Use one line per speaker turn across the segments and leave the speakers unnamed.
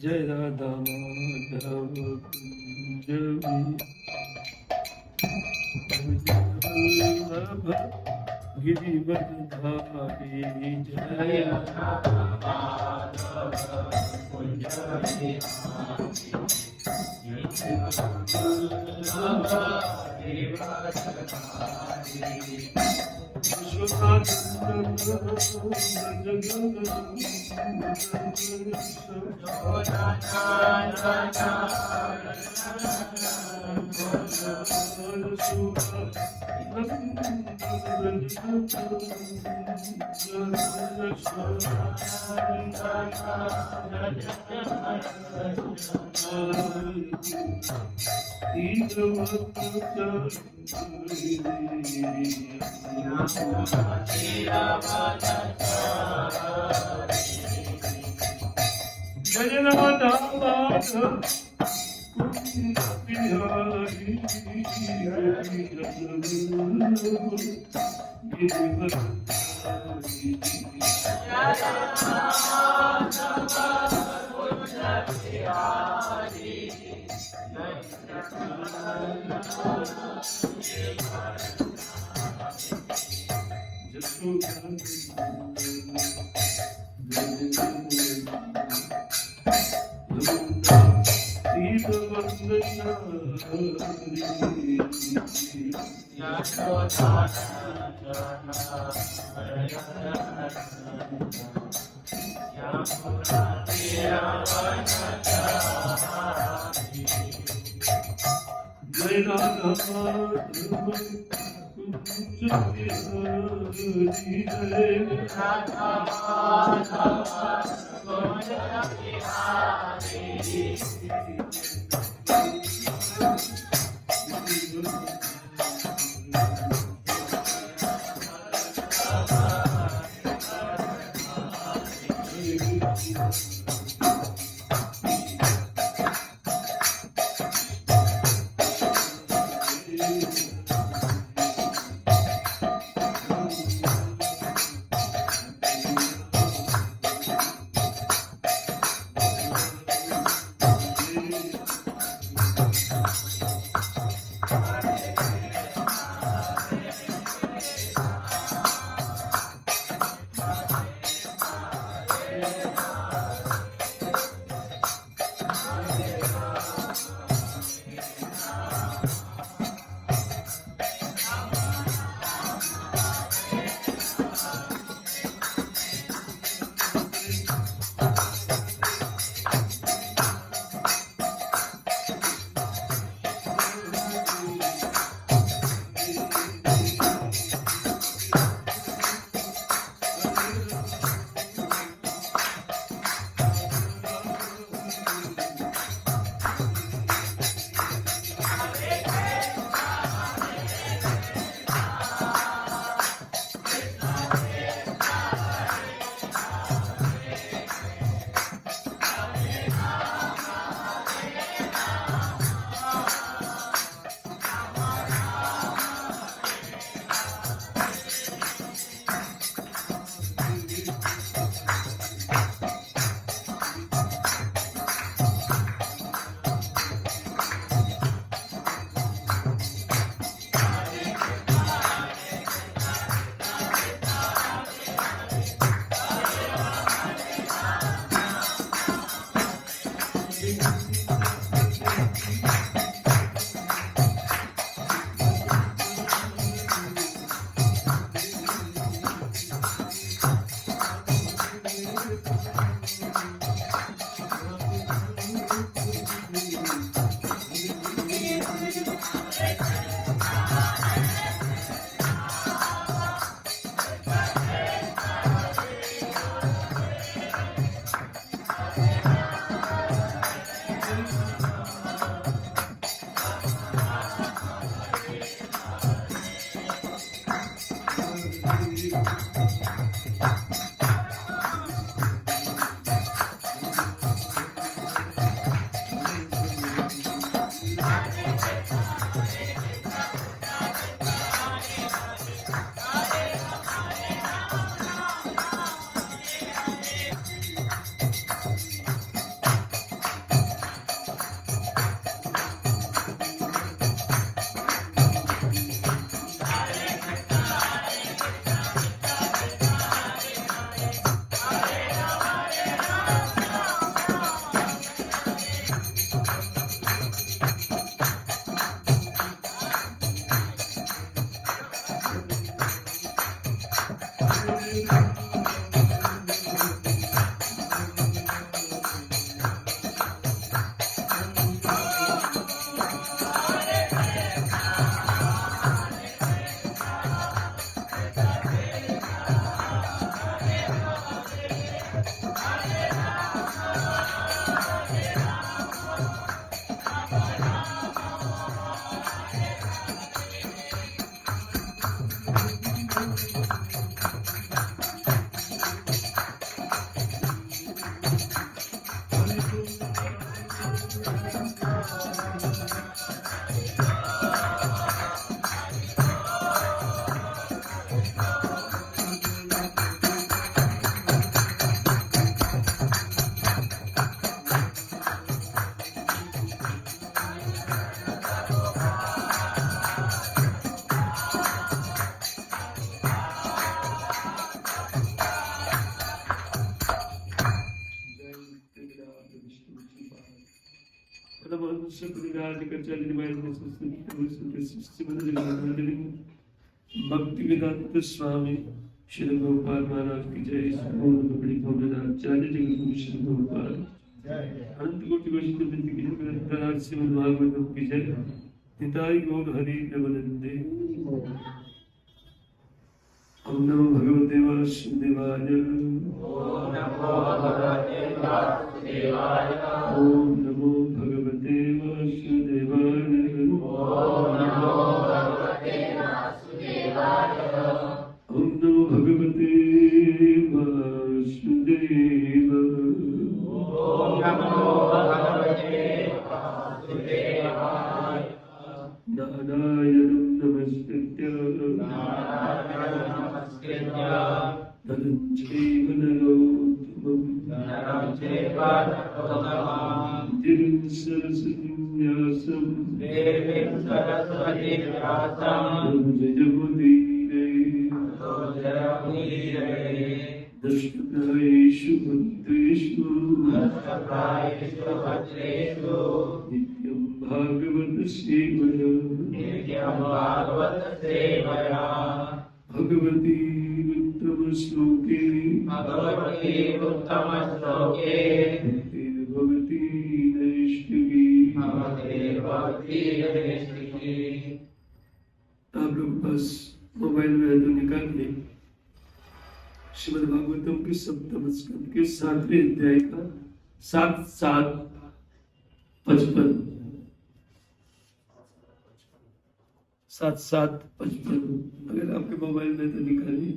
जय राधा माधव कुंज वल्लभ गिरिवरधारी जय राधा माधव कुंज जय राधा माधव बिहारी भक्ति वेदांत स्वामी श्री गोपाल महाराज की जय। आचार्य जगत श्री गोपाल अनंत कोटि वैष्णव की जय। श्रीमद् भागवतम की जय। निताई गौर हरि नवनंदे। ओम नमो भगवते वासुदेवाय। ओम नमो भगवते वासुदेवाय। ओम नमो भगवते वासुदेवाय। नारायणं नमस्कृत्य नरं चैव नरोत्तमं देवीं सरस्वतीं व्यासं दशप्रायेषु भद्रेषु नित्यं भागवत सेवया भगवती उत्तम श्लोके भगवती नैष्ठिकी। आप लोग बस मोबाइल में तो निकाल ले श्रीमद् भागवतम के सप्तम स्कंद के 7वें अध्याय का 7-7-55 7-7-55 अगर आपके मोबाइल में तो निकालिए।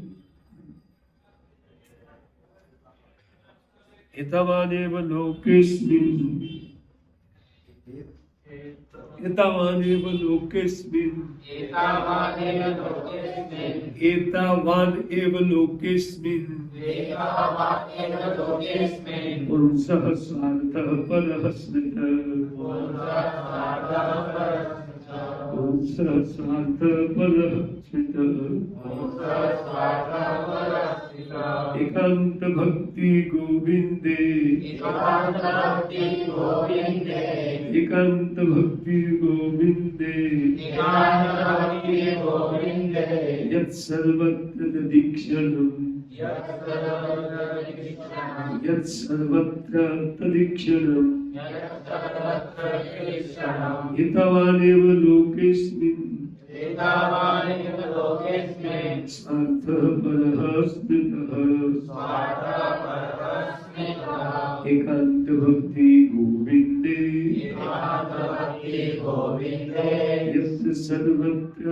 एतावानेव लोकेस्मिन् एतावानेव लोकेस्मिन् पुंसः स्वार्थः परः स्मृतः पुंसः स्वार्थः परः स्मृतः एकांत भक्ति गोविंदे एकांत भक्ति गोविंदे यत् सर्वत्र तदीक्षणम् यत् सर्वत्र तदीक्षणम् एतावानेव लोकेस्मिन् स्वार्थः परः स्मृतः एकांत भक्ति गोविंदे यत् सर्वत्र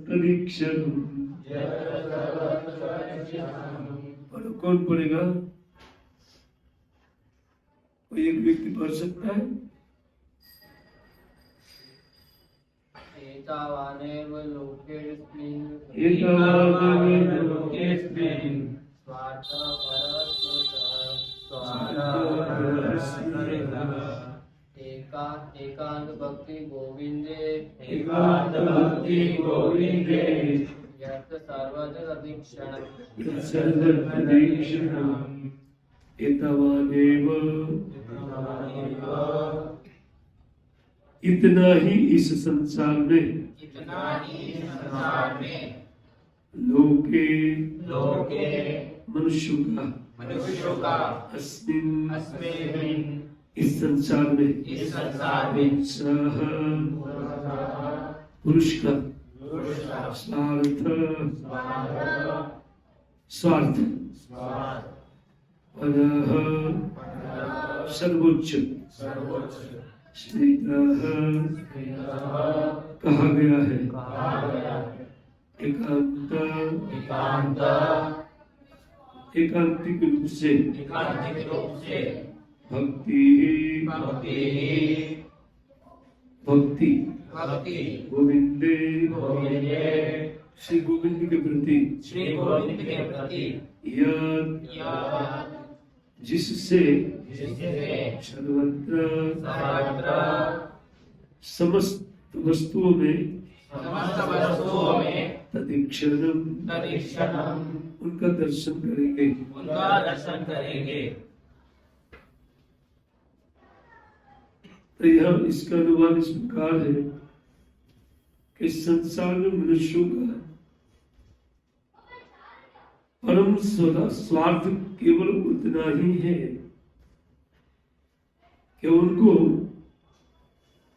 तदीक्षणम्। और कौन पढ़ेगा? कोई एक व्यक्ति पढ़ सकता है?
एतावानेव लोकेस्मिन् स्वार्थः परः स्मृतः एकांत भक्ति गोविंदे यत् सर्वत्र तदीक्षणम्।
एतावानेव इतना ही इस संसार में लोके मनुष्यों का अस्मिन् इस संसार में सह पुरुष का स्वार्थ परः सर्वोच्च स्थितः कहा गया है एकांतिक रूप से भक्ति गोविंदे श्री गोविंद के प्रति जिससे सर्वत्र समस्त वस्तुओं में तदीक्षणम उनका दर्शन करेंगे। तो यह इसका अनुवाद इस प्रकार है कि संसार में मनुष्यों का परम स्वार्थ केवल उतना ही है कि उनको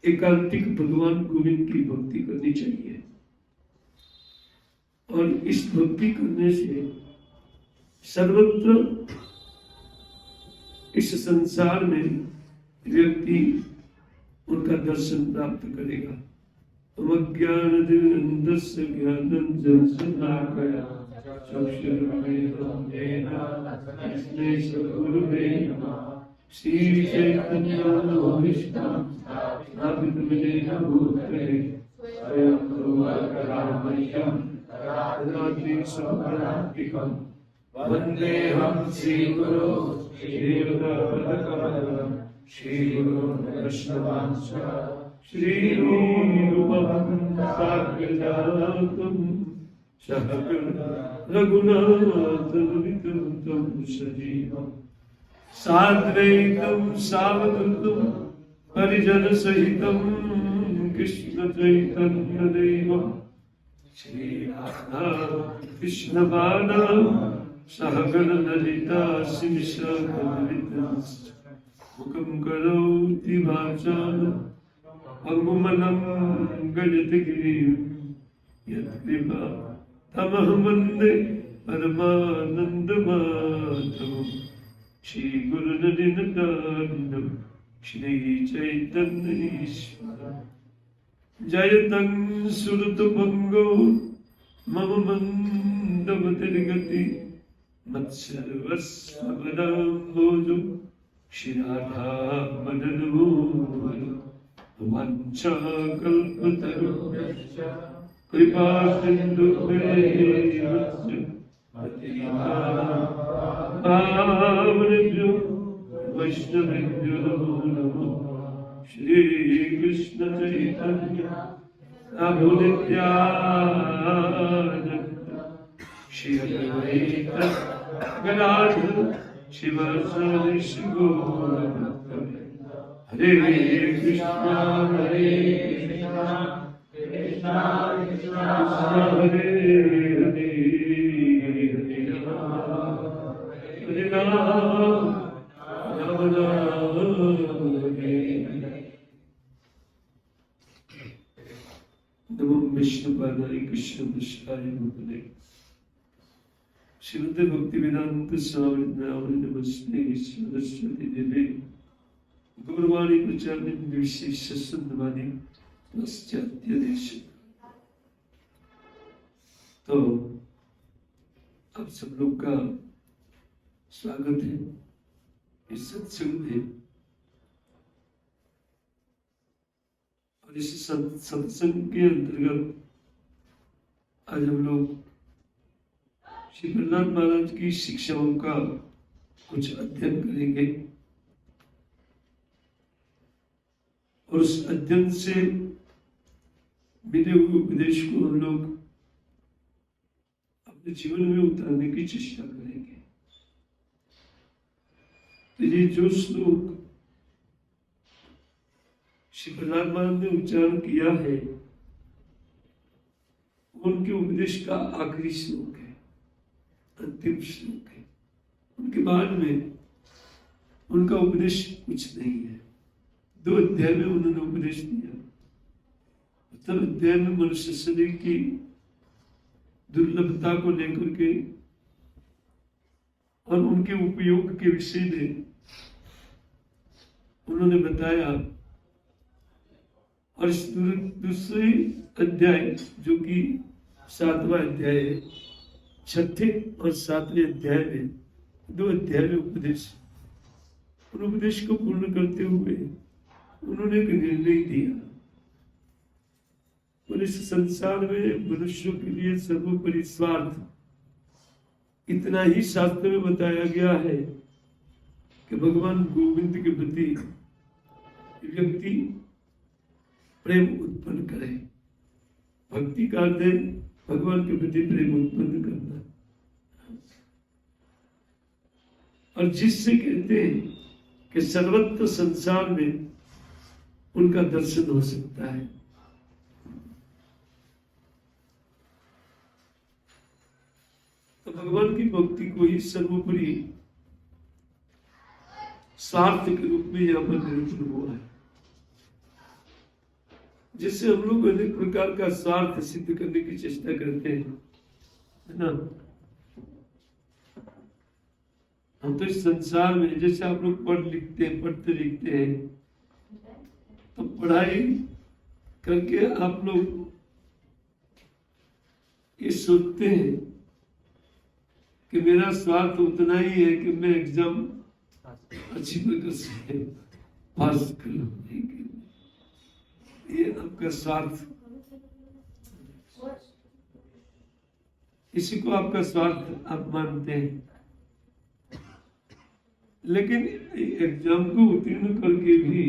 एकांतिक भगवान गोविंद की भक्ति करनी चाहिए और इस भक्ति करने से सर्वत्र इस संसार में व्यक्ति उनका दर्शन प्राप्त करेगा। अज्ञान दिव्यन्दस्य ज्ञानंजन शलाकया चक्षुरुन्मीलितं तस्मै श्रीगुरवे नमः। श्री चैतन्य मनोभीष्टं स्थापितं येन भूतले स्वयं रूपा करुणामयं ददाति स्वपदान्तिकं वन्देऽहं श्रीगुरो श्रीयुतपदकमलं श्रीगुरुं वैष्णवांश्च श्रीरूपं साग्रजातं रघुनाथं तं सजीवम् साद्वैतं सावधूतं परिजनसहितं कृष्ण चैतन्यदेवं श्रीराधा कृष्णपादां सहगण ललिता श्रीविशाखान्वितांश्च मुखं करोति वाचालं अंगुमलं गजति गिरिं यत्कृपा तमहं वन्दे परमानन्दमाधवम् श्री गुरु नितानंदं श्री चैतन्य ईश्वरं जयतं सुरतुभंगो मम मंदमतिर्गति मत्सर्वस्वपदाम्बोजो श्रीराधा मदनो वंशाकल्पतरुभ्यश्च कृपा सिन्धुभ्यश्च पावनेभ्यो वैष्णवेभ्यो नमो नमः। श्री कृष्ण चैतन्य प्रभु नित्यानंद श्री अद्वैत गदाधर शिवासादि गौरभक्तवृंद। हरे कृष्णा कृष्णा हरे हरे नमो विष्णुपादाय कृष्णपृष्ठाय भूतले श्रीमद् भक्तिवेदांत स्वामी नारायण नमस्ते सरस्वती देवे गौरवाणी प्रचारणे विशेष संदवानी पाश्चात्य देश। तो आप सब लोग का स्वागत है इस सत्संग में। और इस सत्संग के अंतर्गत आज हम लोग श्री प्रहलाद महाराज की शिक्षाओं का कुछ अध्ययन करेंगे और उस अध्ययन से मिले हुए उपदेश को हम लोग अपने जीवन में उतारने की चेष्टा करेंगे। तो ये जो श्लोक श्री प्रहलाद महाराज ने उच्चारण किया है, उनके उपदेश का आखिरी श्लोक है, अंतिम श्लोक है। उनके बाद में उनका उपदेश कुछ नहीं है। 2 अध्याय में उन्होंने उपदेश दिया। तब अध्याय में मनुष्य शरीर की दुर्लभता को लेकर के और उनके उपयोग के विषय में उन्होंने बताया। और इस दूसरे अध्याय जो कि 7वां अध्याय है, 6ठे और 7वें अध्याय में 2 अध्याय में उपदेश। उन उपदेश को पूर्ण करते हुए उन्होंने एक निर्णय दिया। और इस संसार में मनुष्यों के लिए सर्वोपरि स्वार्थ, इतना ही शास्त्र में बताया गया है कि भगवान गोविंद के प्रति व्यक्ति प्रेम उत्पन्न करे। भक्ति का अर्थ है भगवान के प्रति प्रेम उत्पन्न करना। और जिससे कहते हैं कि सर्वत्र संसार में उनका दर्शन हो सकता है। तो भगवान की भक्ति को ही सर्वोपरि स्वार्थ के रूप में यहां पर निरूपण हुआ है, जिससे हम लोग अनेक प्रकार का स्वार्थ सिद्ध करने की चेष्टा करते हैं, है ना। हम तो इस संसार में जैसे आप लोग पढ़ते लिखते हैं, तो पढ़ाई करके आप लोग ये सोचते हैं कि मेरा स्वार्थ उतना ही है कि मैं एग्जाम अच्छी प्रकार से पास कर लूं। ये आपका स्वार्थ, इसी को आपका स्वार्थ आप मानते हैं। लेकिन एग्जाम को उत्तीर्ण करके भी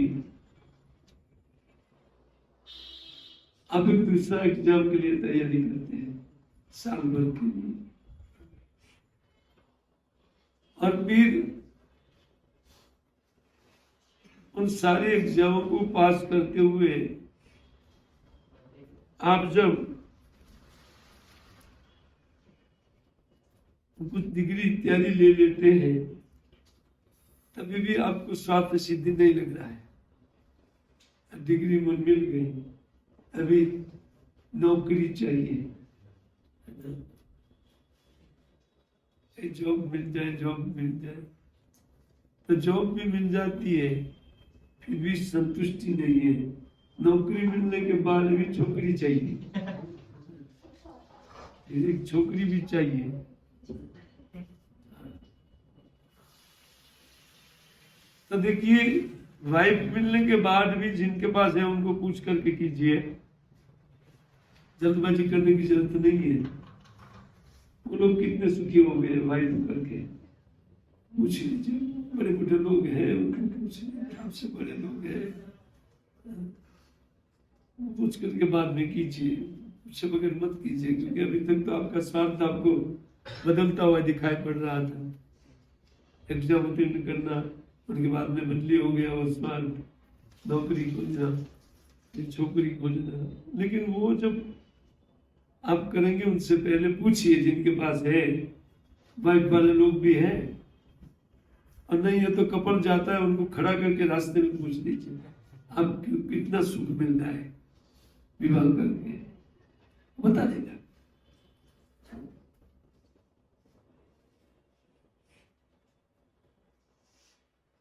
आप एक दूसरा एग्जाम के लिए तैयारी करते हैं, साल भर के लिए। और फिर उन सारे एग्जामों को पास करते हुए आप जब कुछ डिग्री इत्यादि ले लेते हैं, तभी भी आपको स्वार्थ सिद्धि नहीं लग रहा है। डिग्री मिल गई, अभी नौकरी चाहिए, जॉब मिल जाए। तो जॉब भी मिल जाती है, फिर भी संतुष्टि नहीं है। नौकरी मिलने के बाद भी छोकरी चाहिए, एक छोकरी भी चाहिए। तो देखिए, वाइफ मिलने के बाद भी जिनके पास है उनको पूछ करके कीजिए, जल्दबाजी करने की जरूरत नहीं है। वो लोग कितने सुखी हो गए वाइफ करके, पूछ लीजिए। बड़े बड़े लोग हैं, उनको पूछ लीजिए, आपसे बड़े लोग हैं, पूछ करके बाद में कीजिए, उससे बगैर मत कीजिए। क्योंकि अभी तक तो आपका स्वार्थ आपको बदलता हुआ दिखाई पड़ रहा था। एग्जाम उत्तीर्ण करना, उनके बाद में बदली हो गया वो स्वार्थ, नौकरी खोजना, छोकरी खोजना। लेकिन वो जब आप करेंगे, उनसे पहले पूछिए जिनके पास है, वाइफ वाले लोग भी हैं, और नहीं है तो कपल जाता है, उनको खड़ा करके रास्ते में पूछ लीजिए आपको कितना सुख मिल रहा है विवाह करके, बता देगा।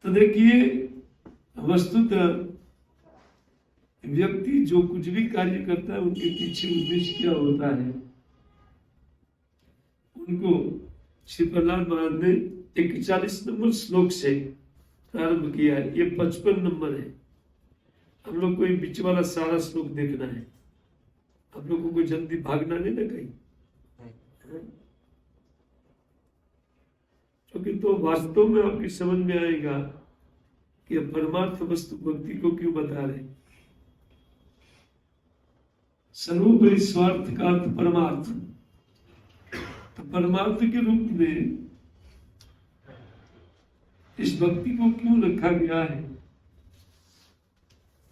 तो देखिए, वस्तुतः व्यक्ति जो कुछ भी कार्य करता है, उनके पीछे उद्देश्य क्या होता है, उनको श्री प्रहलाद महाराज ने 41 नंबर श्लोक से प्रारंभ किया है। ये 55 नंबर है। हम लोग को बीच वाला सारा श्लोक देखना है। हम लोगों को जल्दी भागना नहीं ना कहीं, क्योंकि तो वास्तव में आपकी समझ में आएगा कि परमार्थ वस्तु भक्ति को क्यों बता रहे। सर्वोपरि स्वार्थ का अर्थ परमार्थ। तो परमार्थ के रूप में इस भक्ति को क्यों रखा गया है,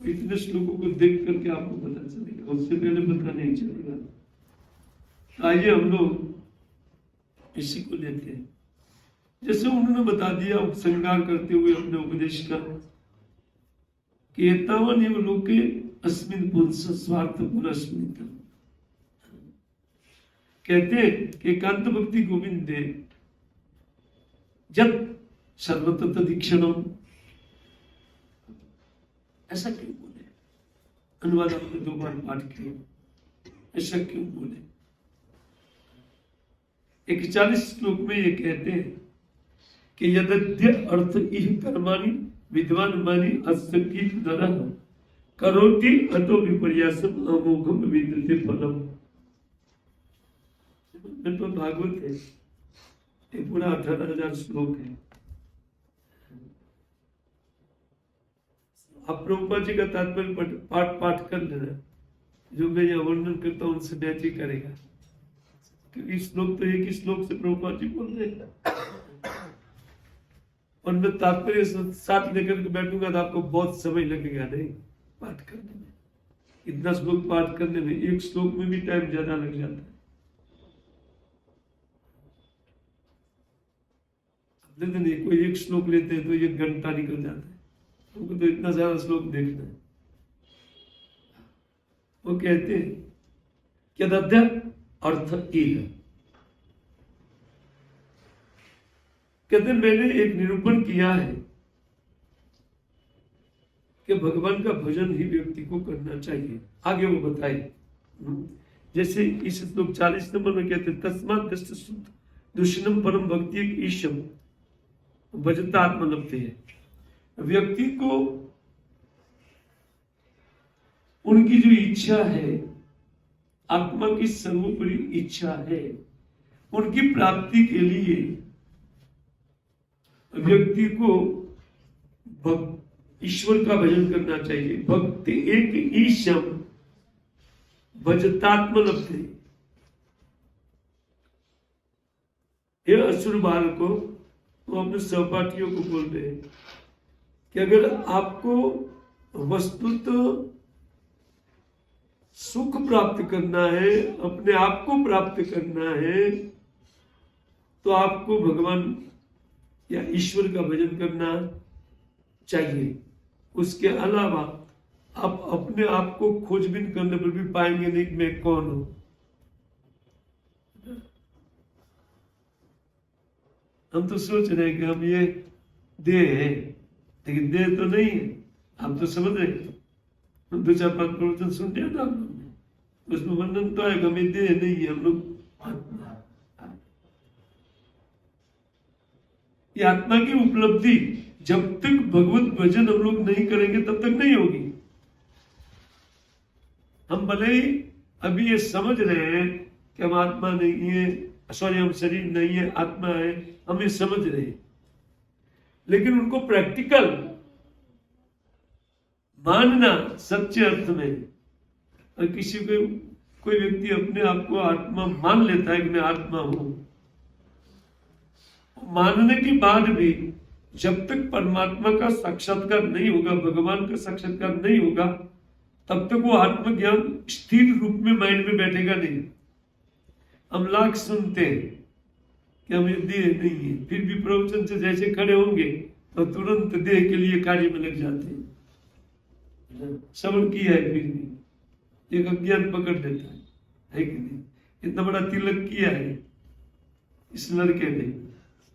इतने श्लोकों को देख करके आपको पता चलेगा, उससे पहले पता नहीं चलेगा। आइए हम लोग इसी को लेते हैं। जैसे उन्होंने बता दिया उपसंहार करते हुए अपने उपदेश का कि एतावन एव लोके अस्मिन् पुंस स्वार्थ पुरस्मितम्, कहते हैं कि एकांत भक्ति गोविंदे जब सर्वतः दीक्षणम, ऐसा क्यों बोले? अनुवाद आपने 2 बार पाठ किया, ऐसा क्यों बोले? 41 श्लोक में ये कहते हैं कि यदद्य अर्थ इह कर्माणि विद्वान मानि अस्सकीत नरः करोति अतो विपर्यासम अमोघम विद्यते फलम। तो भागवत है, ये पूरा 18,000 श्लोक है। आप प्रभुपाद जी का तात्पर्य पाठ कर लेना, जो मैं यहाँ वर्णन करता हूँ उनसे मैच ही करेगा, क्योंकि श्लोक तो एक ही श्लोक से प्रभुपाद जी बोल रहे हैं, और मैं तात्पर्य साथ लेकर के बैठूंगा तो आपको बहुत समय लगेगा नहीं पाठ करने में। इतना श्लोक पाठ करने में एक श्लोक में भी टाइम ज्यादा लग जाता है। नहीं, कोई एक श्लोक लेते हैं तो 1 घंटा निकल जाता है, उनको तो इतना ज्यादा श्लोक देखना है। वो कहते हैं कि यदद्य अर्थ इह, कहते मैंने एक निरूपण किया है कि भगवान का भजन ही व्यक्ति को करना चाहिए। आगे वो बताए, जैसे इस श्लोक 40 नंबर में कहते तस्मात् दृष्ट दुष्णम परम भक्ति ईशम भजता आत्मलब्धि है। व्यक्ति को उनकी जो इच्छा है, आत्मा की सर्वोपरि इच्छा है, उनकी प्राप्ति के लिए व्यक्ति को ईश्वर का भजन करना चाहिए। भक्ति एक ईशम भजतात्मलब्धि। ये असुर बाल को वो अपने सहपाठियों को बोल रहे हैं कि अगर आपको वस्तुतः सुख प्राप्त करना है, अपने आप को प्राप्त करना है, तो आपको भगवान या ईश्वर का भजन करना चाहिए। उसके अलावा आप अपने आप को खोजबीन करने पर भी पाएंगे नहीं कि मैं कौन हूं। हम तो सोच रहे हैं कि हम ये देह है, लेकिन देह तो नहीं है। हम तो समझ रहे हैं, 2-4-5 प्रवचन सुन लिया ना हम लोग, उसमें वर्णन तो है हमें देह नहीं है, हम लोग आत्मा। ये आत्मा की उपलब्धि जब तक भगवत भजन हम लोग नहीं करेंगे तब तक नहीं होगी। हम भले ही अभी ये समझ रहे हैं कि हम आत्मा नहीं है, सॉरी हम शरीर नहीं है, आत्मा है, हम ये समझ रहे हैं, लेकिन उनको प्रैक्टिकल मानना सच्चे अर्थ में, और किसी को कोई व्यक्ति अपने आप को आत्मा मान लेता है कि मैं आत्मा हूं, मानने के बाद भी जब तक परमात्मा का साक्षात्कार नहीं होगा, भगवान का साक्षात्कार नहीं होगा, तब तक वो आत्मज्ञान स्थिर रूप में माइंड में बैठेगा नहीं। हम लाख सुनते हैं कि हम देह नहीं है, फिर भी प्रवचन से जैसे खड़े होंगे तो तुरंत देह के लिए कार्य में लग जाते हैं। श्रवण किया है फिर भी एक अज्ञान पकड़ लेता है कि नहीं? इतना बड़ा तिलक किया है इस लड़के ने,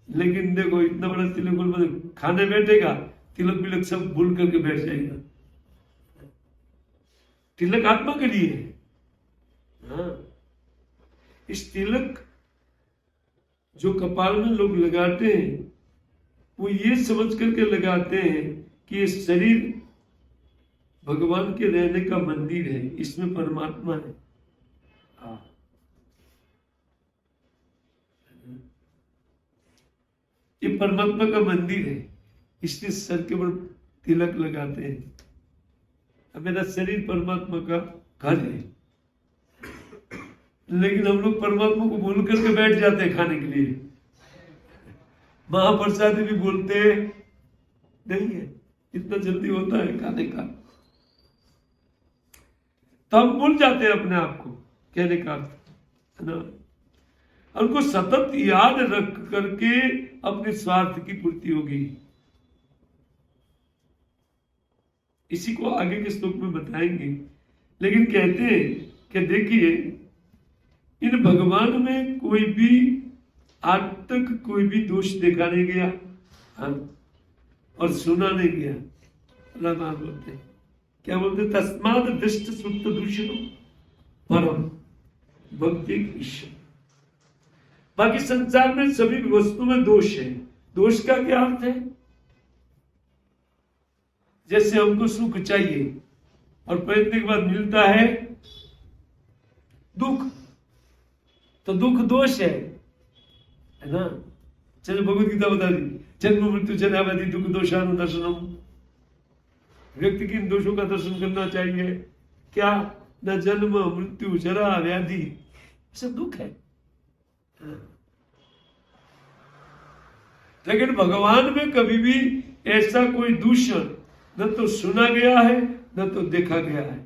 लेकिन देखो इतना बड़ा तिलक मतलब खाने बैठेगा, तिलक विलक सब भूल करके बैठ जाएगा। तिलक आत्मा के लिए है। हाँ, इस तिलक जो कपाल में लोग लगाते हैं वो ये समझ करके लगाते हैं कि ये शरीर भगवान के रहने का मंदिर है, इसमें परमात्मा है। ये परमात्मा का मंदिर है, इसलिए सर के ऊपर तिलक लगाते हैं। अब मेरा शरीर परमात्मा का घर है, लेकिन हम लोग परमात्मा को भूल करके बैठ जाते हैं खाने के लिए। महाप्रसादी भी बोलते हैं नहीं है, इतना जल्दी होता है खाने का। तो हम भूल जाते हैं अपने आप को, कहने का अर्थ है ना। उनको सतत याद रख करके अपने स्वार्थ की पूर्ति होगी। इसी को आगे के श्लोक में बताएंगे। लेकिन कहते हैं कि देखिए, इन भगवान में कोई भी आज तक कोई भी दोष देखा नहीं गया, हाँ, और सुना नहीं गया। रामायण बोलते हैं, क्या बोलते, तस्माद दृष्ट सुप्त दूषण परम भक्ति ईश्वर। बाकी संसार में सभी वस्तु में दोष है। दोष का क्या अर्थ है? जैसे हमको सुख चाहिए और प्रयत्न के बाद मिलता है दुख, तो दुख दोष है ना। चलो भगवत गीता बता दी, जन्म मृत्यु जराव्याधि दुख दोषानुदर्शनम। व्यक्ति के इन दोषों का दर्शन करना चाहिए। क्या? न जन्म मृत्यु जरा व्याधि, सब दुख है। लेकिन भगवान में कभी भी ऐसा कोई दूषण न तो सुना गया है न तो देखा गया है,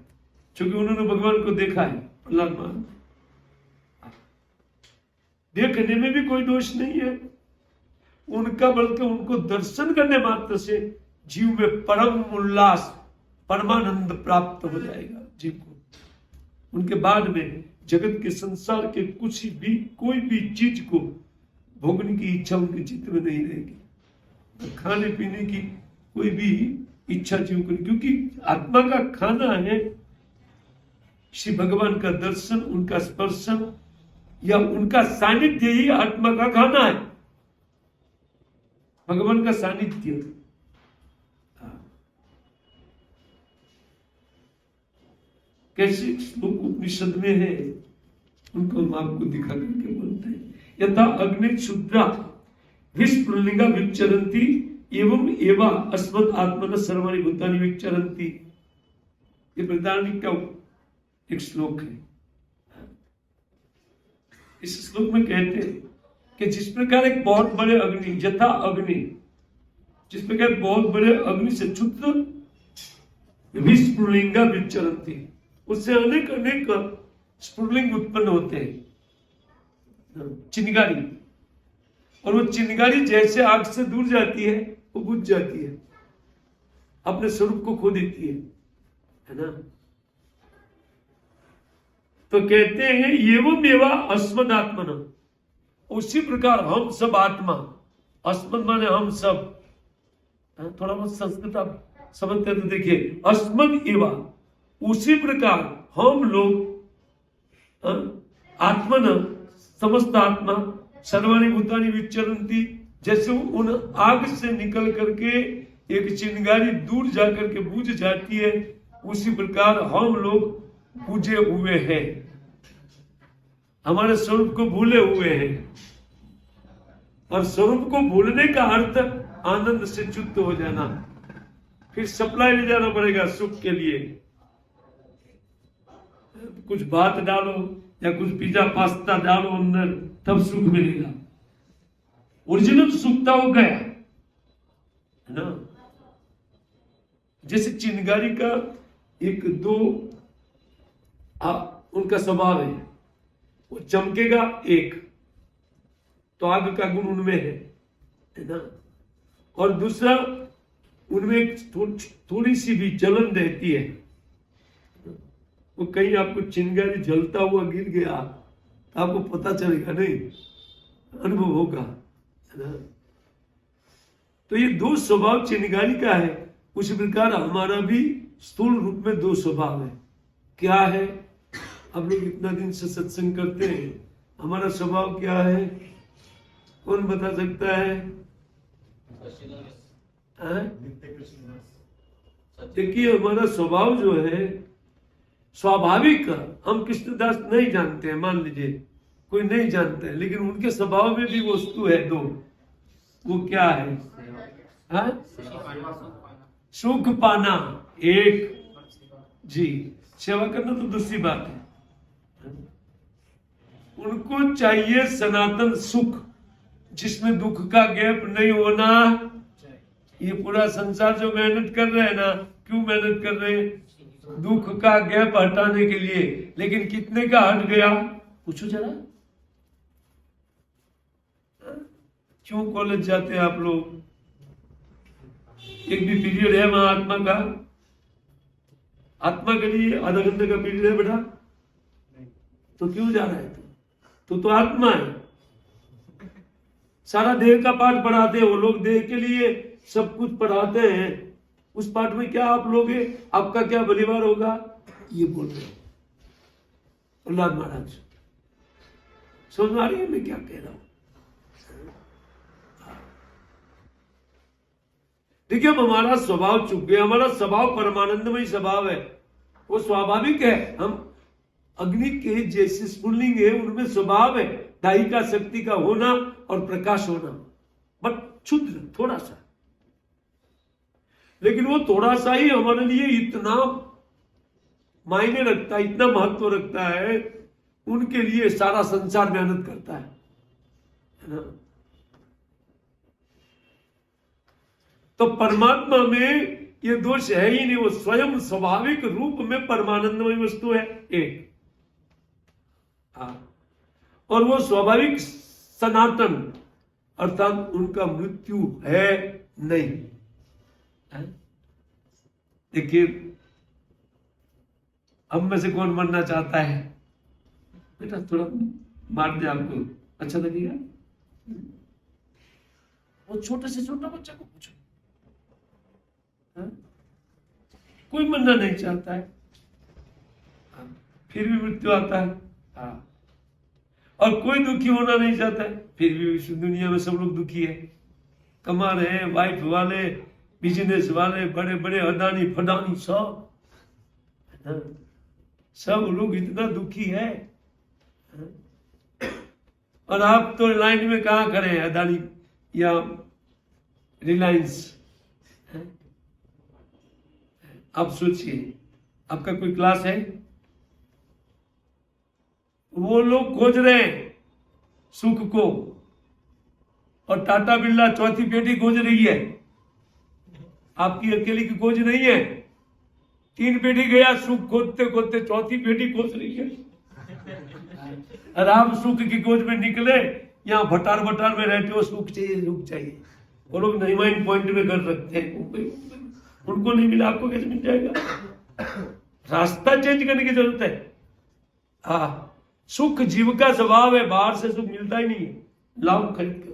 क्योंकि उन्होंने भगवान को देखा है। प्रहलाद महाराज, देखने में भी कोई दोष नहीं है उनका, बल्कि उनको दर्शन करने मात्र से जीव में परम उल्लास, परमानंद प्राप्त हो जाएगा जीव को। उनके बाद में जगत के संसार के कुछ भी कोई भी चीज को भोगने की इच्छा उनके चित्त में नहीं रहेगी। खाने पीने की कोई भी इच्छा जीव को, क्योंकि आत्मा का खाना है श्री भगवान का दर्शन, उनका स्पर्शन या उनका सानिध्य ही आत्मा का खाना है, भगवान का सानिध्य। कैसे श्लोक उपनिषद में है, उनको हम आपको दिखा करके बोलते हैं। यथा अग्नि क्षुद्रा विस्फुलिंगा विचरन्ति एवं एवा अस्मत् आत्मन सर्वाणि भूतानि विचरन्ति। ये बृहदारण्यक का एक श्लोक है। इस श्लोक में कहते हैं कि जिस प्रकार एक बहुत बड़े अग्नि, यथा अग्नि, जिस प्रकार बहुत बड़े अग्नि से क्षुद्र विस्फुलिंगा विचरन्ति, उससे अनेक अनेक स्फुलिंग उत्पन्न होते हैं, चिंगारी। और वो चिंगारी जैसे आग से दूर जाती है वो बुझ जाती है, अपने स्वरूप को खो देती है ना। तो कहते हैं एवं एवा अस्मद आत्मना, उसी प्रकार हम सब आत्मा, अस्मद माने हम सब, थोड़ा बहुत संस्कृत आप समझते तो देखिए, अस्मद एवा, उसी प्रकार हम लोग आत्मन, समस्त आत्मा, सर्वाणि भूतानि विचरन्ति, जैसे उन आग से निकल करके एक चिंगारी दूर जाकर के बुझ जाती है, उसी प्रकार हम लोग बुझे हुए हैं, हमारे स्वरूप को भूले हुए हैं। और स्वरूप को भूलने का अर्थ आनंद से च्युत हो जाना। फिर सप्लाई ले जाना पड़ेगा सुख के लिए, कुछ भात डालो या कुछ पिज्जा पास्ता डालो अंदर, तब सुख मिलेगा। ओरिजिनल सुख था वो गया है ना। जैसे चिंगारी का एक दो उनका स्वभाव है, वो चमकेगा एक, तो आग का गुण उनमें है ना। और दूसरा, उनमें थोड़ी सी भी जलन रहती है। वो कहीं आपको चिंगारी जलता हुआ गिर गया, आपको पता चलेगा नहीं, अनुभव होगा, है ना। तो ये दो स्वभाव चिंगारी का है। उसी प्रकार हमारा भी स्थूल रूप में दो स्वभाव है। क्या है? अब लोग इतना दिन से सत्संग करते हैं, हमारा स्वभाव क्या है? कौन बता सकता है? देखिए, हमारा स्वभाव जो है स्वाभाविक, हम कृष्णदास नहीं जानते हैं, मान लीजिए कोई नहीं जानता है, लेकिन उनके स्वभाव में भी वस्तु है दो। वो क्या है? सुख पाना एक, जी, सेवा करना तो दूसरी बात है। उनको चाहिए सनातन सुख, जिसमें दुख का गैप नहीं होना, ये पूरा संसार जो मेहनत कर रहे हैं ना, क्यों मेहनत कर रहे हैं? दुख का गैप हटाने के लिए। लेकिन कितने का हट गया पूछो जरा। क्यों कॉलेज जाते हैं आप लोग? एक भी पीरियड है वहां आत्मा का? आत्मा के लिए आधा घंटे का पीरियड है बेटा? तो क्यों जा रहा है तू? तो आत्मा है। सारा देह का पाठ पढ़ाते हैं वो लोग, देह के लिए सब कुछ पढ़ाते हैं। उस पाठ में क्या आप लोगे? आपका क्या बलिवार होगा? ये बोल रहे प्रहलाद महाराज। समझ में आ रही है मैं क्या कह रहा हूं? देखिए, अब हमारा स्वभाव चुप गया। हमारा स्वभाव परमानंदमय स्वभाव है, वो स्वाभाविक है। हम अग्नि के जैसे स्फुल्लिंग है, उनमें स्वभाव है दायिका शक्ति का होना और प्रकाश होना, बट क्षुद्र थोड़ा सा। लेकिन वो थोड़ा सा ही हमारे लिए इतना मायने रखता है, इतना महत्व रखता है। उनके लिए सारा संसार मेहनत करता है ना। तो परमात्मा में ये दोष है ही नहीं। वो स्वयं स्वाभाविक रूप में परमानंदमय वस्तु है एक। और वो स्वाभाविक सनातन, अर्थात उनका मृत्यु है नहीं। देखिए, हम में से कौन मरना चाहता है? बेटा थोड़ा मार दे, आपको अच्छा लगेगा। वो छोटे से छोटा बच्चा को पूछो, कोई मरना नहीं चाहता है, फिर भी मृत्यु आता है। और कोई दुखी होना नहीं चाहता है, फिर भी इस दुनिया में सब लोग दुखी है। कमा रहे हैं, वाइफ वाले, बिजनेस वाले, बड़े बड़े अडानी फडानी, सब लोग इतना दुखी है। और आप तो लाइन में कहां खड़े हैं? अडानी या रिलायंस। आप सोचिए, आपका कोई क्लास है? वो लोग खोज रहे हैं सुख को, और टाटा बिरला चौथी पेटी खोज रही है। आपकी अकेले की खोज नहीं है। 3 पेटी गया सुख खोजते खोजते, चौथी पेटी खोज रही है। और आप सुख की खोज में निकले, यहाँ भटार भटार में रहते हो, सुख चाहिए सुख चाहिए। वो लोग नाइमाइन पॉइंट में कर रखते हैं, उनको नहीं मिला, आपको कैसे मिल जाएगा? रास्ता चेंज करने की जरूरत है। हाँ, सुख जीव का स्वभाव है, बाहर से सुख मिलता ही नहीं है, लाभ खरीद कर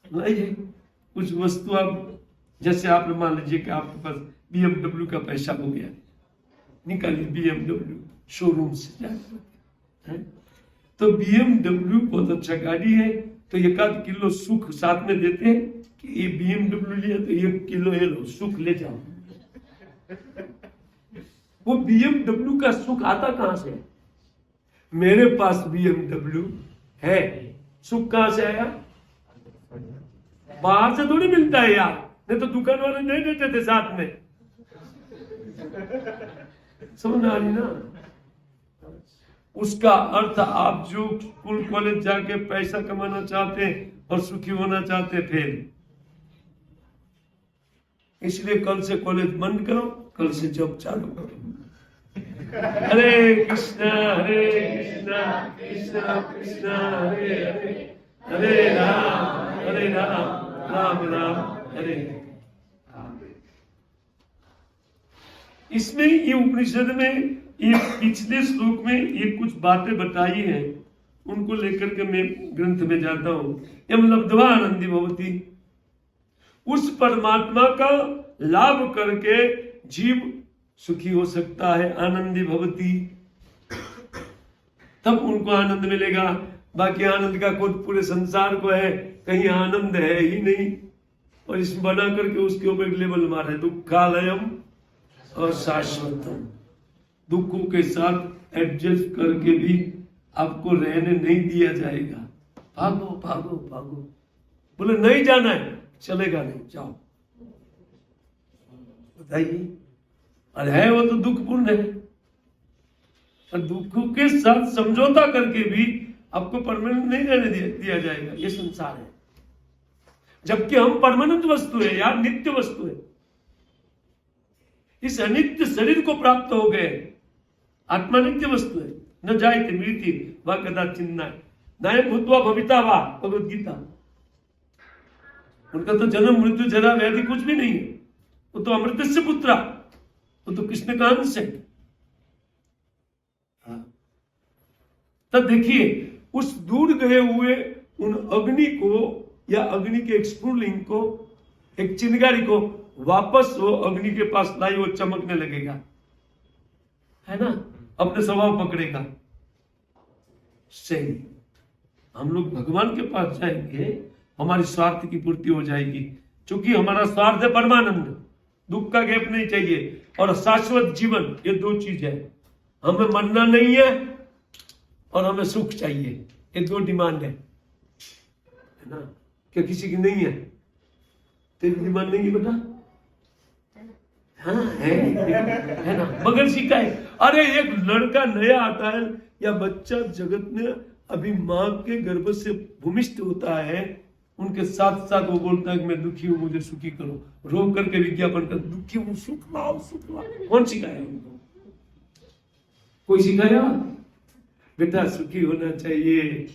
नहीं है। कुछ वस्तु आप, जैसे आपने मान लीजिए कि आपके पास BMW का पैसा हो गया, निकालिए BMW शोरूम से जाकर, तो BMW बहुत अच्छा गाड़ी है, तो 1 किलो सुख साथ में देते हैं कि ये BMW लिया तो 1 किलो ये लो, सुख ले जाओ। वो BMW का सुख आता कहां से? मेरे पास BMW है, सुख कहां से आया? बाहर से थोड़ी मिलता है यार, नहीं तो दुकान वाले नहीं देते थे साथ में। समझ आ रही ना? उसका अर्थ, आप जो स्कूल कॉलेज जाके पैसा कमाना चाहते हैं और सुखी होना चाहते हैं, फिर इसलिए कल से कॉलेज बंद करो, कल से जॉब चालू करो। हरे कृष्णा कृष्णा कृष्णा हरे हरे, हरे राम राम राम हरे हरे। इसमें ये उपनिषद में ये पिछले श्लोक में ये कुछ बातें बताई हैं, उनको लेकर के मैं ग्रंथ में जाता हूं। यम लब्ध्वा आनंदी भवति, उस परमात्मा का लाभ करके जीव सुखी हो सकता है। आनंदी भवति, तब उनको आनंद मिलेगा। बाकी आनंद का खुद पूरे संसार को है, कहीं आनंद है ही नहीं। और इसमें बना करके उसके ऊपर एक लेबल मारा है, दुखालयम और शाश्वतम। दुखों के साथ एडजस्ट करके भी आपको रहने नहीं दिया जाएगा। भागो भागो भागो, बोले नहीं जाना है, चलेगा नहीं, जाओ। बताइए, और है वो तो दुखपूर्ण है। और दुखों के साथ समझौता करके भी आपको परमानेंट नहीं रहने दिया जाएगा। ये संसार है। जबकि हम परमानेंट वस्तु है यार, नित्य वस्तु है। इस अनित्य शरीर को प्राप्त हो गए। आत्मा नित्य वस्तु है। न जायते मृत्यु वा कदाचित् नायक भूत्वा भविता वा, भगवद गीता। उनका तो जन्म मृत्यु जरा व्याधि कुछ भी नहीं है। वो तो अमृत से पुत्रा, वो तो कृष्ण का अंश है। तब देखिए उस दूर गए हुए उन अग्नि को या अग्नि के एक स्फुलिंग को, एक चिंगारी को वापस वो अग्नि के पास लाई, वो चमकने लगेगा, है ना, अपने स्वभाव पकड़ेगा। सही हम लोग भगवान के पास जाएंगे, हमारी स्वार्थ की पूर्ति हो जाएगी। क्योंकि हमारा स्वार्थ है परमानंद, दुख का गैप नहीं चाहिए, और शाश्वत जीवन, ये दो चीज है। हमें मरना नहीं है और हमें सुख चाहिए, ये दो डिमांड है ना। क्या किसी की नहीं है? तेरी डिमांड नहीं है बेटा? हाँ है ना। मगर सीखा है। अरे एक लड़का नया आता है या बच्चा जगत में अभी माँ के गर्भ से भूमिष्ठ होता है, उनके साथ साथ वो बोलता है कि मैं दुखी हूं, मुझे सुखी करो। रो करके विज्ञापन कर, दुखी हूं, सुख लाओ, सुख लाओ। कौन सिखाया उनको? कोई सिखाया? बेटा सुखी होना चाहिए?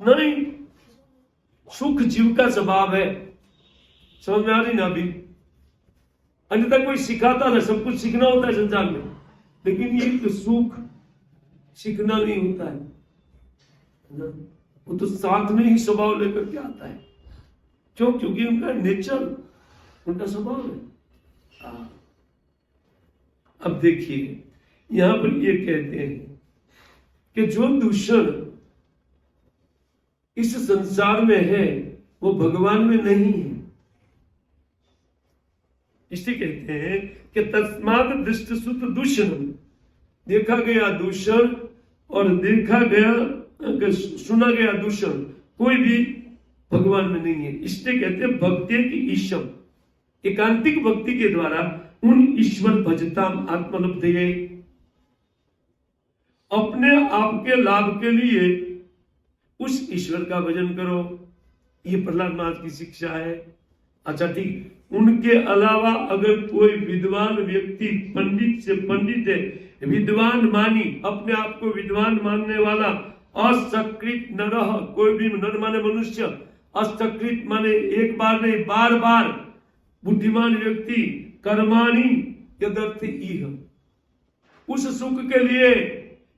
नहीं, सुख जीव का स्वभाव है। समझ में आ रही ना अभी? अन्यथा कोई सिखाता ना, सब कुछ सीखना होता है संसार में, लेकिन ये तो सुख सीखना नहीं होता है ना। वो तो साथ में ही स्वभाव लेकर के आता है। क्यों? क्योंकि उनका नेचर, उनका स्वभाव है। अब देखिए यहां पर ये कहते हैं कि जो दूषण इस संसार में है वो भगवान में नहीं है। इसलिए कहते हैं कि तस्मात् दृष्ट सुत दूषण, देखा गया दूषण और देखा गया, सुना गया दूषण, कोई भी भगवान में नहीं है। इसलिए कहते हैं भक्ति की ईशम, एकांतिक भक्ति के द्वारा उन ईश्वर भजताम आत्मलब्धये, अपने आप के लाभ के लिए उस ईश्वर का भजन करो। ये प्रहलाद महाराज की शिक्षा है। अच्छा ठीक, उनके अलावा अगर कोई विद्वान व्यक्ति, पंडित से पंडित है, विद्वान मानी, अपने आप को विद्वान मानने वाला, असकृत नरः, कोई भी नर माने मनुष्य, असकृत माने एक बार नहीं बार बार, बुद्धिमान व्यक्ति, कर्माणि यदर्थ इह, उस सुख के लिए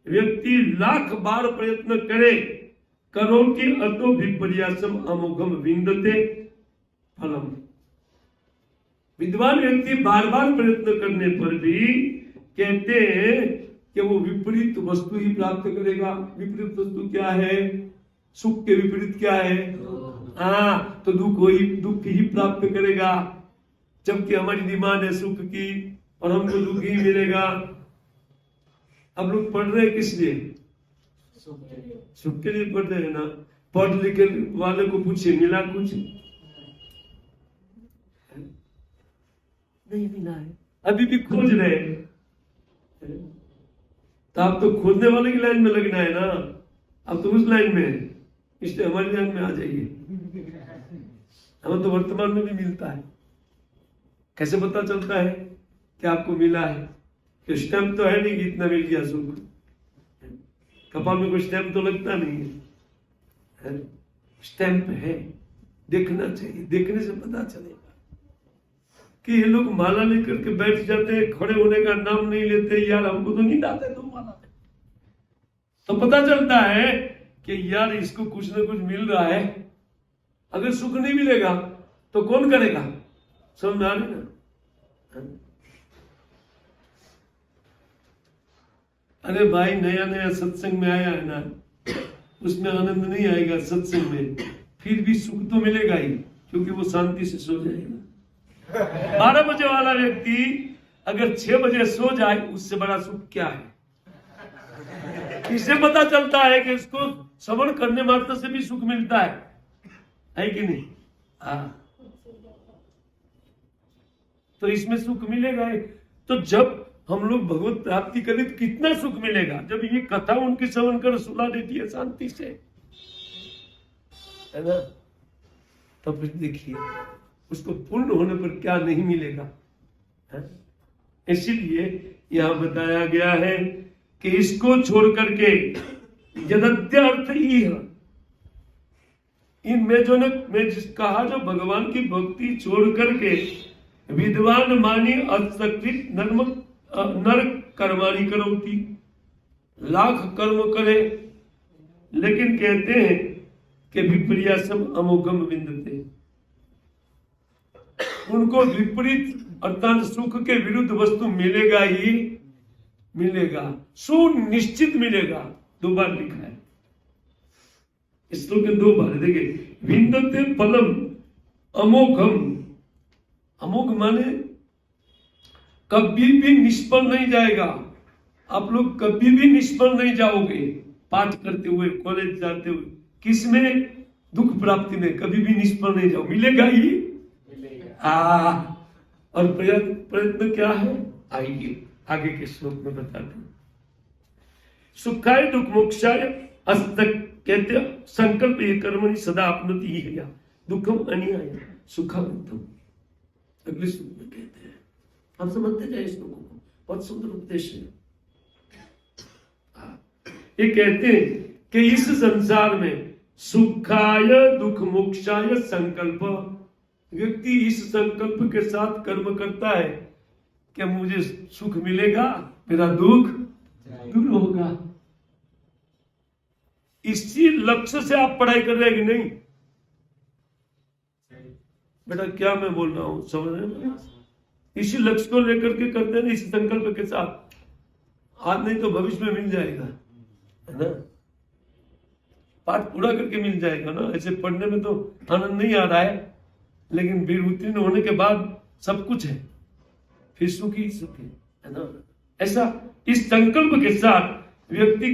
व्यक्ति लाख बार प्रयत्न करे, करो कि अतो विपर्यासम अमोघम विंदते फलम। विद्वान व्यक्ति बार बार प्रयत्न करने पर भी कहते हैं कि वो विपरीत वस्तु ही प्राप्त करेगा। विपरीत वस्तु क्या है? सुख के विपरीत क्या है? हाँ, तो दुख ही प्राप्त करेगा। जबकि हमारी डिमांड है सुख की और हमको दुख ही मिलेगा। अब लोग पढ़ रहे हैं किस लिए? सुख के लिए पढ़ रहे हैं ना। पढ़ लिखे वाले को पूछे मिला कुछ? नहीं मिला है, अभी भी खोज रहे हैं। तो आप तो खोजने वाले की लाइन में लगना है ना, आप तो उस लाइन में है, इसलिए हमारी लाइन में आ जाइए। हमें तो वर्तमान में भी मिलता है। कैसे पता चलता है कि आपको मिला है? कि स्टैम्प तो है नहीं कि इतना मिल गया सुख। कपाल में कोई स्टैम्प तो लगता नहीं है, स्टैम्प है। देखना चाहिए, देखने से पता चलेगा। कि ये लोग माला लेकर के बैठ जाते हैं, खड़े होने का नाम नहीं लेते। यार हमको तो नींद आते तुम माला में, तो पता चलता है कि यार इसको कुछ ना कुछ मिल रहा है। अगर सुख नहीं मिलेगा तो कौन करेगा? समझ में आ रही ना? अरे भाई नया नया सत्संग में आया है ना, उसमें आनंद नहीं आएगा सत्संग में, फिर भी सुख तो मिलेगा ही, क्योंकि वो शांति से सो जाएगा। 12 बजे वाला व्यक्ति अगर 6 बजे सो जाए, उससे बड़ा सुख क्या है? इससे पता चलता है कि इसको श्रवण करने मात्र से भी सुख मिलता है कि नहीं? हाँ, तो इसमें सुख मिलेगा ही। तो जब हम लोग भगवत प्राप्ति करें तो कितना सुख मिलेगा? जब ये कथा उनकी श्रवण कर सुला देती है शांति से, है ना। तो फिर देखिए उसको पूर्ण होने पर क्या नहीं मिलेगा। इसीलिए यह बताया गया है कि इसको छोड़ करके यदत्यर्थ इनमें जो मैं कहा जो भगवान की भक्ति छोड़ करके विद्वान मानी असकृत नर कर्माणी करोती, लाख कर्म करे लेकिन कहते हैं कि विपर्यासम अमोघम विंदते, उनको विपरीत अर्थात सुख के विरुद्ध वस्तु मिलेगा ही मिलेगा, सुनिश्चित मिलेगा। 2 बार लिखा है इस श्लोक में, 2 बार देखिए, विंदते फलम अमोघम, अमोघ माने कभी भी निष्फल नहीं जाएगा। आप लोग कभी भी निष्फल नहीं जाओगे पाठ करते हुए, कॉलेज जाते हुए, किसमें दुख प्राप्ति में कभी भी निष्फल नहीं जाओ, मिलेगा ही मिलेगा। और प्रयत्न क्या है आइए आगे के श्लोक में बताते हैं। सुखाय दुख मोक्षाय अस्तक कहते संकल्प ये कर्मणि सदा आपनोति ही है दुखम अन्याय सुखम। अगले श्लोक में कहते हैं, हम समझते जाए श्लोकों को, बहुत सुंदर उपदेश है। ये कहते हैं कि इस संसार में सुखाय दुख मोक्षाय संकल्प, व्यक्ति इस संकल्प के साथ कर्म करता है कि मुझे सुख मिलेगा, मेरा दुख दूर होगा। इसी लक्ष्य से आप पढ़ाई कर रहे हैं कि नहीं? बेटा क्या मैं बोल रहा हूं, समझ रहे हैं? इसी लक्ष्य को लेकर के करते हैं, इस संकल्प के साथ, आज नहीं तो भविष्य में मिल जाएगा, है ना? पाठ पूरा करके मिल जाएगा ना। ऐसे पढ़ने में तो आनंद नहीं आ रहा है, लेकिन फिर उत्तीर्ण होने के बाद सब कुछ है, फिर सुखी सुखी, है ना? ऐसा इस संकल्प के साथ व्यक्ति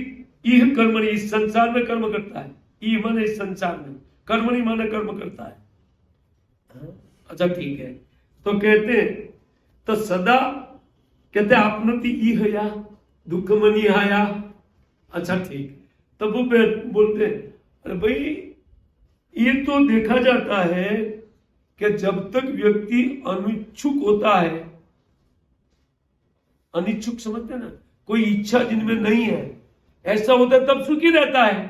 यह कर्मणि, इस संसार में कर्म करता है। यह माने इस संसार में, कर्मणि माने कर्म करता है। अच्छा ठीक है, तो कहते हैं तो सदा कहते आपनोति इह या दुखमनि आया। अच्छा ठीक, तब वो बोलते हैं अरे भाई ये तो देखा जाता है कि जब तक व्यक्ति अनिच्छुक होता है, अनिच्छुक समझते ना, कोई इच्छा जिनमें नहीं है, ऐसा होता है तब सुखी रहता है।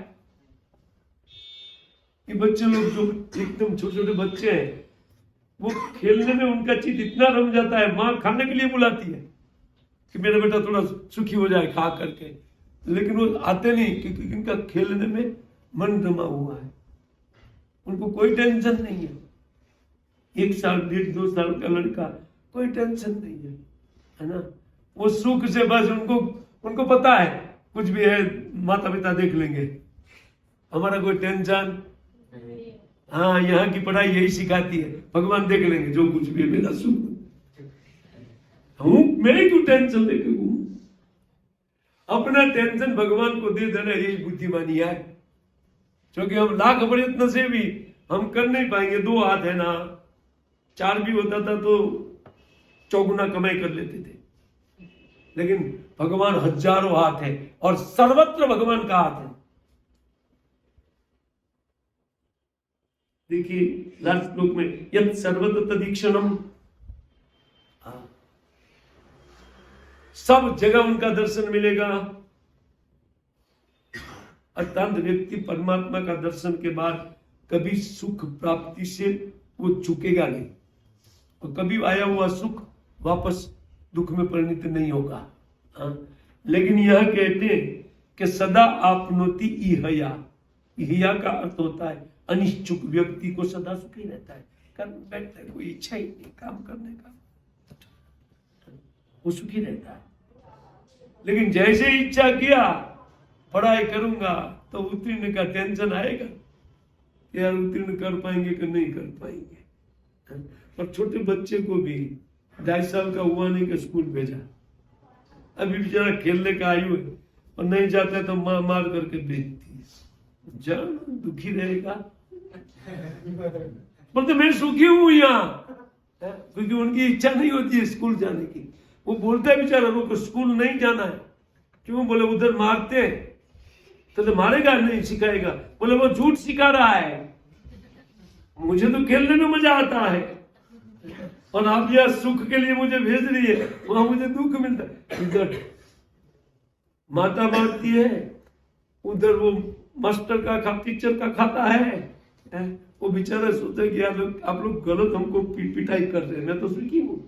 कि बच्चे लोग जो एकदम छोटे छोटे बच्चे हैं, वो खेलने में उनका चित्त इतना रम जाता है, माँ खाने के लिए बुलाती है कि मेरा बेटा थोड़ा सुखी हो जाए खा करके, लेकिन वो आते नहीं क्योंकि इनका खेलने में मन रमा हुआ है, उनको कोई टेंशन नहीं है। 1 साल 1.5-2 साल का लड़का, कोई टेंशन नहीं है ना? वो सुख से बस उनको पता है कुछ भी है माता पिता देख लेंगे, हमारा कोई टेंशन। हाँ, यहाँ की पढ़ाई यही सिखाती है, भगवान देख लेंगे जो कुछ भी है, मेरा सुख हूँ, मैं क्यों टेंशन लेके घूमूं? अपना टेंशन भगवान को दे देना, यही बुद्धिमानी है। क्योंकि हम लाख प्रयत्न से भी हम कर नहीं पाएंगे। 2 हाथ है ना, 4 भी होता था तो चौगुना कमाई कर लेते थे, लेकिन भगवान हजारों हाथ है और सर्वत्र भगवान का हाथ है। देखिए लास्ट श्लोक में यत् सर्वत्र तदीक्षणम, सब जगह उनका दर्शन मिलेगा। अत्यंत व्यक्ति परमात्मा का दर्शन के बाद कभी सुख प्राप्ति से वो चुकेगा नहीं, और कभी आया हुआ सुख वापस दुख में परिणत नहीं होगा। लेकिन यह कहते हैं कि सदा आपनोति इहया, इहया का अर्थ होता है अनिच्छुक व्यक्ति को सदा सुखी रहता है, कर बैठता है, कोई इच्छा ही नहीं काम करने का, वो सुखी रहता है। लेकिन जैसे इच्छा किया पढ़ाई करूंगा तो उत्तीर्ण का टेंशन आएगा, यार उत्तीर्ण कर पाएंगे कि नहीं कर पाएंगे। और छोटे बच्चे को भी 2.5 साल का हुआ नहीं कि स्कूल भेजा, अभी बेचारा खेलने का आयु है, और नहीं जाता तो मार मार करके भेजती है। जान दुखी रहेगा, बोलते मैं सुखी हूं यहाँ, क्योंकि उनकी इच्छा नहीं होती है स्कूल जाने की। वो बोलता है बेचारा वो स्कूल नहीं जाना है, क्यों? बोले उधर मारते हैं, तो मारेगा नहीं, सिखाएगा। बोले वो झूठ सिखा रहा है, मुझे तो खेलने में मजा आता है, और आप यह सुख के लिए मुझे भेज रही है, वहां मुझे दुख मिलता है। इधर माता मारती है, उधर वो मास्टर का टीचर का खाता है। वो बेचारा सोचा कि आप लोग गलत हमको पिटाई कर रहे हैं, मैं तो सुखी हूँ,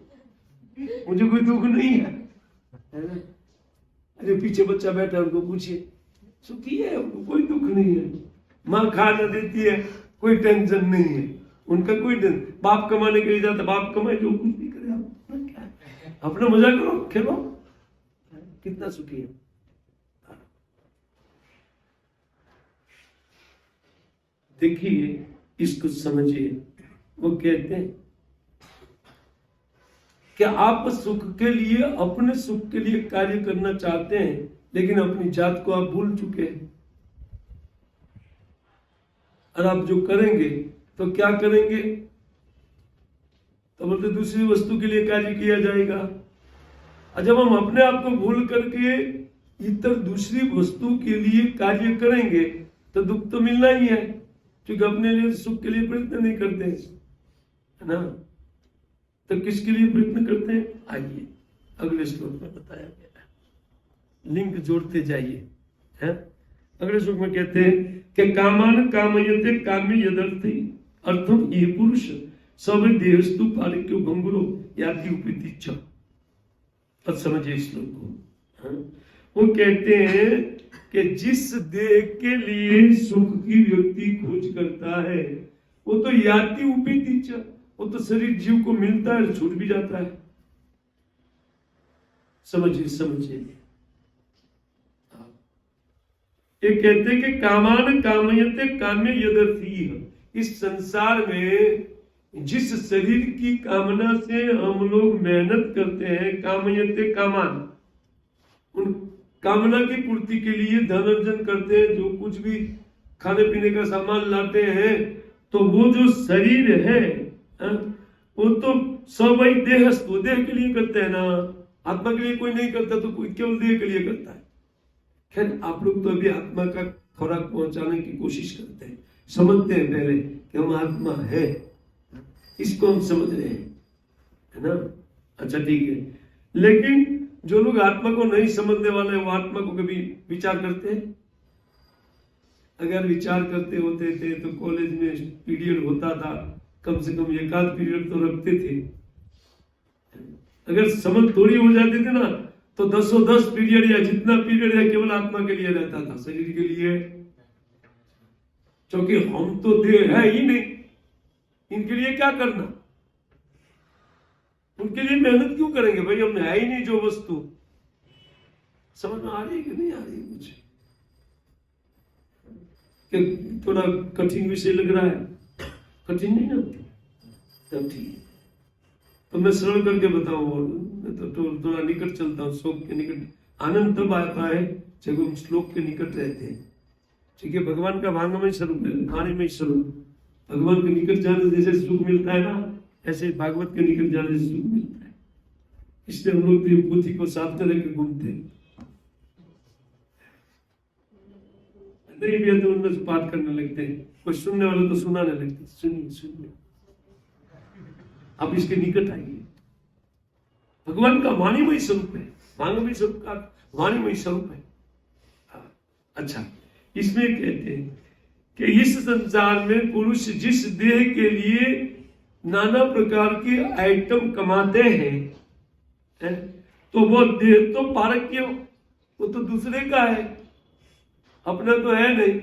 मुझे कोई दुख नहीं है। अरे पीछे बच्चा बैठा, उनको पूछिए, सुखी है, उनको कोई दुख नहीं है, माँ खाना देती है, कोई टेंशन नहीं है, उनका कोई टेंशन। बाप कमाने के लिए जाता, बाप कमाए जो कुछ भी करे, अपना मजा करो, खेलो, कितना सुखी है। देखिए, इसको समझिए। वो कहते हैं कि आप सुख के लिए, अपने सुख के लिए कार्य करना चाहते हैं, लेकिन अपनी जात को आप भूल चुके हैं। और आप जो करेंगे तो क्या करेंगे, तो बोलते दूसरी वस्तु के लिए कार्य किया जाएगा। और जब हम अपने आप को भूल करके इतर दूसरी वस्तु के लिए कार्य करेंगे तो दुख तो मिलना ही है, क्योंकि अपने लिए सुख के लिए प्रयत्न नहीं करते, है ना। तो किसके लिए प्रयत्न करते हैं, आइए अगले श्लोक में बताया गया है, लिंक जोड़ते जाइए। है अगले श्लोक में कहते हैं कि कामान कामयते काम्य यदर्थी अर्थम ये पुरुष सब देहस्तु पारिक्यो भंगुरो याति उपीति। अब समझिए श्लोक को। वो कहते हैं कि जिस देह के लिए सुख की व्यक्ति खोज करता है, वो तो याति उपीति, वो तो शरीर जीव को मिलता है, छूट भी जाता है। समझिए समझिए। ये कहते हैं कि कामान कामयते काम्य यदर्थी, इस संसार में जिस शरीर की कामना से हम लोग मेहनत करते हैं, कामयते कामान, उन कामना की पूर्ति के लिए धन अर्जन करते हैं, जो कुछ भी खाने पीने का सामान लाते हैं, तो वो जो शरीर है वो तो सब वही देहस्थ, देह के लिए करते हैं ना, आत्मा के लिए कोई नहीं करता, तो कोई केवल देह के लिए करता है। खैर आप लोग तो अभी आत्मा का खुराक पहुंचाने की कोशिश करते हैं, समझते हैं पहले कि हम आत्मा है, इसको हम समझ रहे हैं, है ना। अच्छा ठीक है, लेकिन जो लोग आत्मा को नहीं समझने वाले, वो आत्मा को कभी विचार करते हैं? अगर विचार करते होते थे तो कॉलेज में पीरियड होता था, कम से कम एक आध पीरियड तो रखते थे। अगर समझ थोड़ी हो जाती थी ना, तो 10 पीरियड या जितना पीरियड है केवल आत्मा के लिए रहता था, शरीर के लिए, क्योंकि हम तो देह है ही नहीं, इनके लिए क्या करना, उनके लिए मेहनत क्यों करेंगे भाई, हम है ही नहीं जो वस्तु। समझ में आ रही है कि नहीं आ रही है मुझे, कि थोड़ा कठिन विषय लग रहा है? कठिन नहीं ना, तब ठीक है। तो मैं सरल करके बताऊं, मैं तो थोड़ा निकट चलता हूँ, श्लोक के निकट। आनंद तब आता है जब हम श्लोक के निकट रहते हैं। ठीक है, भगवान का भांगमय स्वरूप है, वाणी में स्वरूप। भगवान के निकट जाने से जैसे सुख मिलता है ना, ऐसे भागवत के निकट जाने से सुख मिलता है। इसलिए हम लोग बुद्धि को साथ में लेकर घूमते हैं। नहीं भी तो उनमें से बात करने लगते हैं, कोई सुनने वाले तो सुनाने लगते, सुनिए सुनिए, आप इसके निकट आइए। भगवान का वाणीमय स्वरूप है, भांगमय स्वरूप का वाणीमय स्वरूप है। अच्छा, इसमें कहते हैं कि इस संसार में पुरुष जिस देह के लिए नाना प्रकार के आइटम कमाते हैं, तो वो देह तो पारक्य, वो तो दूसरे का है, अपना तो है नहीं,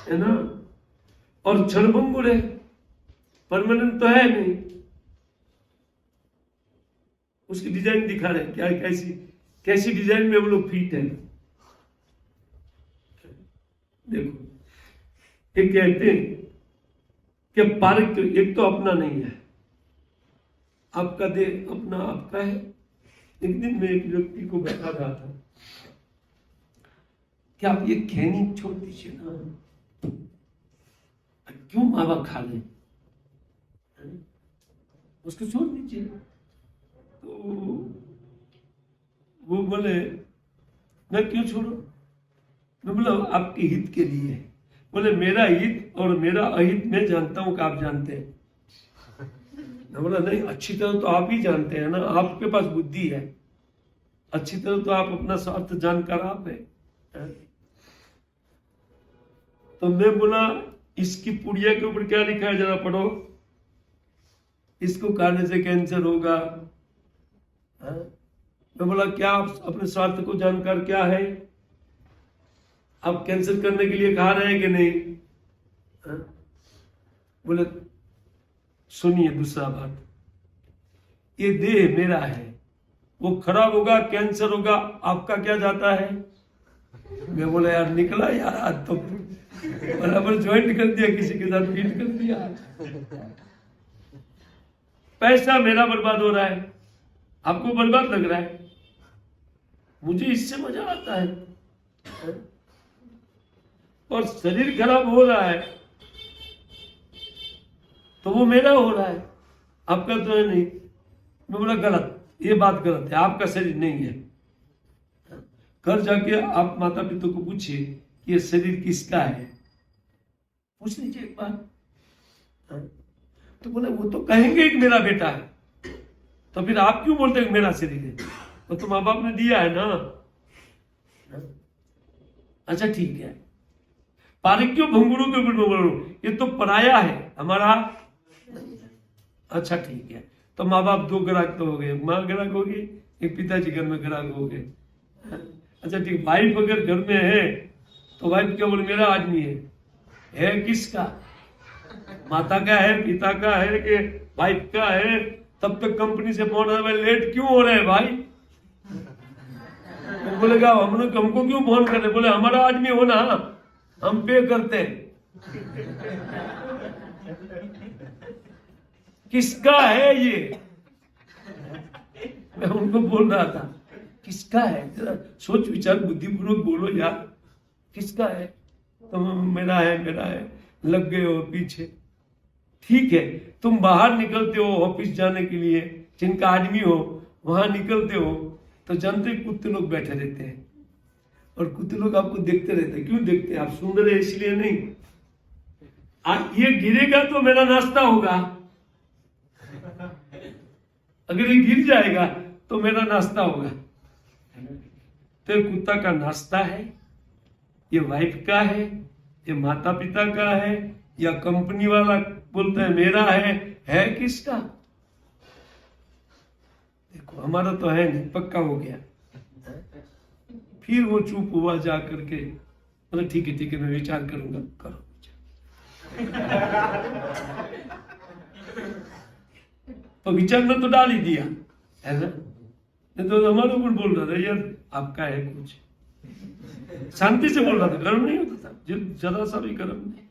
है ना। और क्षणभंगुर है, परमानेंट तो है नहीं। उसकी डिजाइन दिखा रहे क्या, कैसी डिजाइन में हम लोग फिट है। देखो, ये कहते हैं कि पारक एक तो अपना नहीं है, आपका देह अपना आपका है। एक दिन मैं एक व्यक्ति को बता रहा था कि आप ये खैनी छोड़ दीजिए ना, क्यों मावा खा ले, उसको छोड़ दीजिए। तो वो बोले मैं क्यों छोड़ू, मैं बोला आपके हित के लिए, बोले मेरा हित और मेरा अहित मैं जानता हूं कि आप जानते हैं। मैं बोला नहीं, अच्छी तरह तो आप ही जानते हैं ना, आपके पास बुद्धि है, अच्छी तरह तो आप अपना स्वार्थ जानकर आप है। तो मैं बोला इसकी पुड़िया के ऊपर क्या लिखा है जरा पढ़ो, इसको खाने से कैंसर होगा। मैं बोला क्या आप अपने स्वार्थ को जानकर क्या है, आप कैंसिल करने के लिए खा रहे हैं कि नहीं? बोले सुनिए दूसरा बात, ये देह मेरा है, वो खराब होगा, कैंसर होगा, आपका क्या जाता है? मैं बोला यार निकला यार, आज तो बराबर ज्वाइंट कर दिया, किसी के साथ फीट कर दिया। पैसा मेरा बर्बाद हो रहा है, आपको बर्बाद लग रहा है, मुझे इससे मजा आता है। और शरीर खराब हो रहा है तो वो मेरा हो रहा है, आपका तो है नहीं। मैं बोला गलत, ये बात गलत है, आपका शरीर नहीं है। घर जाके आप माता पिता को पूछिए कि ये शरीर किसका है, पूछ लीजिए एक बार। तो बोले वो तो कहेंगे कि मेरा बेटा है, तो फिर आप क्यों बोलते हैं मेरा शरीर है? वो तो माँ बाप ने दिया है ना। अच्छा ठीक है, पारिक क्यों भंगुरों के ऊपर बोल रहा हूं, ये तो पराया है हमारा। अच्छा ठीक है, तो माँ बाप दो ग्राहक तो हो गए, माँ ग्राहक होगी, एक पिताजी घर में ग्राहक हो गए। अच्छा ठीक, वाइफ अगर घर में है तो वाइफ क्या बोले मेरा आदमी है किसका? माता का है, पिता का है कि वाइफ का है? तब तक कंपनी से फोन आया, लेट क्यों हो रहे हैं भाई? तो बोलेगा हमको क्यों फोन कर रहे? बोले हमारा आदमी हो ना, हम पे करते हैं। किसका है ये? मैं उनको बोल रहा था किसका है, जरा सोच विचार बुद्धिपूर्वक बोलो यार, किसका है? तो मेरा है, लग गए हो पीछे। ठीक है, तुम बाहर निकलते हो ऑफिस जाने के लिए, जिनका आदमी हो वहां निकलते हो तो जानते कुत्ते लोग बैठे रहते हैं, और कुत्ते लोग आपको देखते रहते हैं। क्यों देखते हैं? आप सुंदर है इसलिए नहीं। ये गिरेगा तो मेरा नाश्ता होगा, अगर ये गिर जाएगा तो मेरा नाश्ता होगा। तो कुत्ता का नाश्ता है, ये वाइफ का है माता पिता का है, या कंपनी वाला बोलता है मेरा है किसका? देखो हमारा तो है नहीं, पक्का हो गया। फिर वो चुप हुआ जा करके, बोले ठीक है मैं विचार करूंगा। करो तो विचार में तो डाल ही दिया है ना, नहीं तो हमारे ऊपर बोल रहा था यार आपका है कुछ, शांति से बोल रहा था, गर्म नहीं होता था, जरा सा भी गर्म नहीं,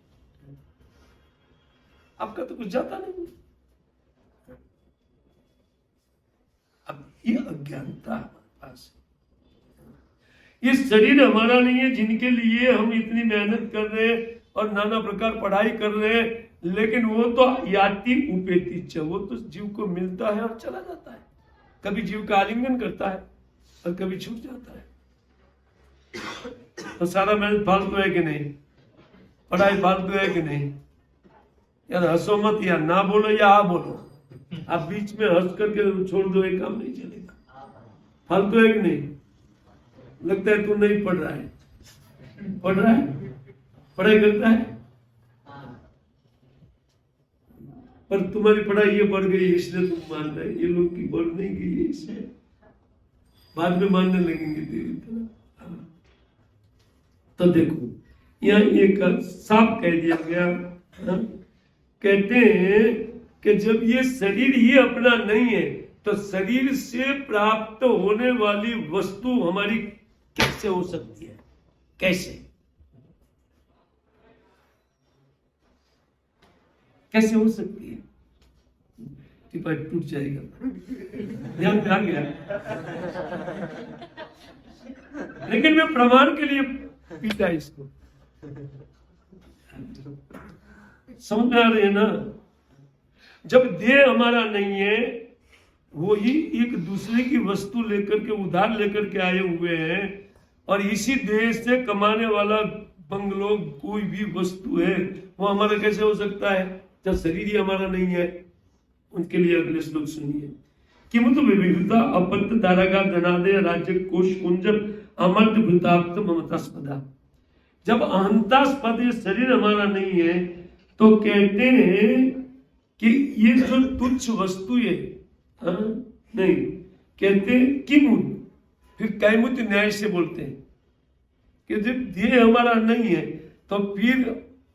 आपका तो कुछ जाता नहीं। अब ये अज्ञानता हमारे पास, ये शरीर हमारा नहीं है जिनके लिए हम इतनी मेहनत कर रहे हैं और नाना प्रकार पढ़ाई कर रहे हैं, लेकिन वो तो याति उपेति च, वो तो जीव को मिलता है और चला जाता है। कभी जीव का आलिंगन करता है और कभी छूट जाता है। तो सारा मेहनत फालतू है कि नहीं? पढ़ाई फालतू है कि नहीं? यार हंसो मत यार, ना बोलो या आ बोलो, आप बीच में हंस करके छोड़ दो, एक काम नहीं चलेगा। फालतू है कि नहीं? लगता है तू नहीं पढ़ रहा है, पढ़ रहा है, पढ़ाई करता है, पर तुम्हारी पढ़ाई ये बढ़ गई इसलिए तुम मान रहे, ये लोग की बढ़ नहीं गई है इसलिए बाद में मानने लगेंगे धीरे धीरे। तो देखो यहाँ एक साफ कह दिया गया, कहते हैं कि जब ये शरीर ही अपना नहीं है तो शरीर से प्राप्त होने वाली वस्तु हमारी कैसे हो सकती है? कैसे हो सकती है? टिपा टूट जाएगा, ध्यान में आ गया। लेकिन मैं प्रमाण के लिए पीटा इसको, समझ में आ रही है ना? जब देह हमारा नहीं है, वो ही एक दूसरे की वस्तु लेकर के उधार लेकर के आए हुए हैं, और इसी देह से कमाने वाला बंगलो, कोई भी वस्तु है वो हमारा कैसे हो सकता है जब शरीर ही हमारा नहीं है। उनके लिए अगले श्लोक सुनिए। किमुत विविधता अपत्त दारागार धनादय राज्य कोश कुंजम अमर्त भृताप्त ममतास्पदा। जब अहंतास्पद ये शरीर हमारा नहीं है तो कहते हैं कि ये जो तुच्छ वस्तु है, नहीं कहते किमुत, फिर कैमुत न्याय से बोलते हैं कि जब देह हमारा नहीं है तो फिर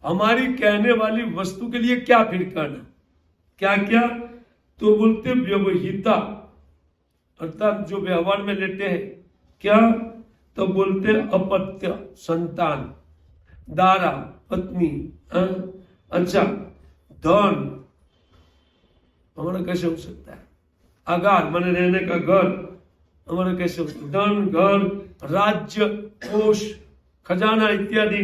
हमारी कहने वाली वस्तु के लिए क्या फिर करना, क्या क्या, तो बोलते व्यवहिता, अर्थात जो व्यवहार में लेते हैं क्या, तो बोलते अपत्य संतान, दारा पत्नी, अच्छा धन हमारा कैसे हो सकता है, आगार माने रहने का घर हमारा कैसे हो सकता है, धन घर राज्य कोष खजाना इत्यादि।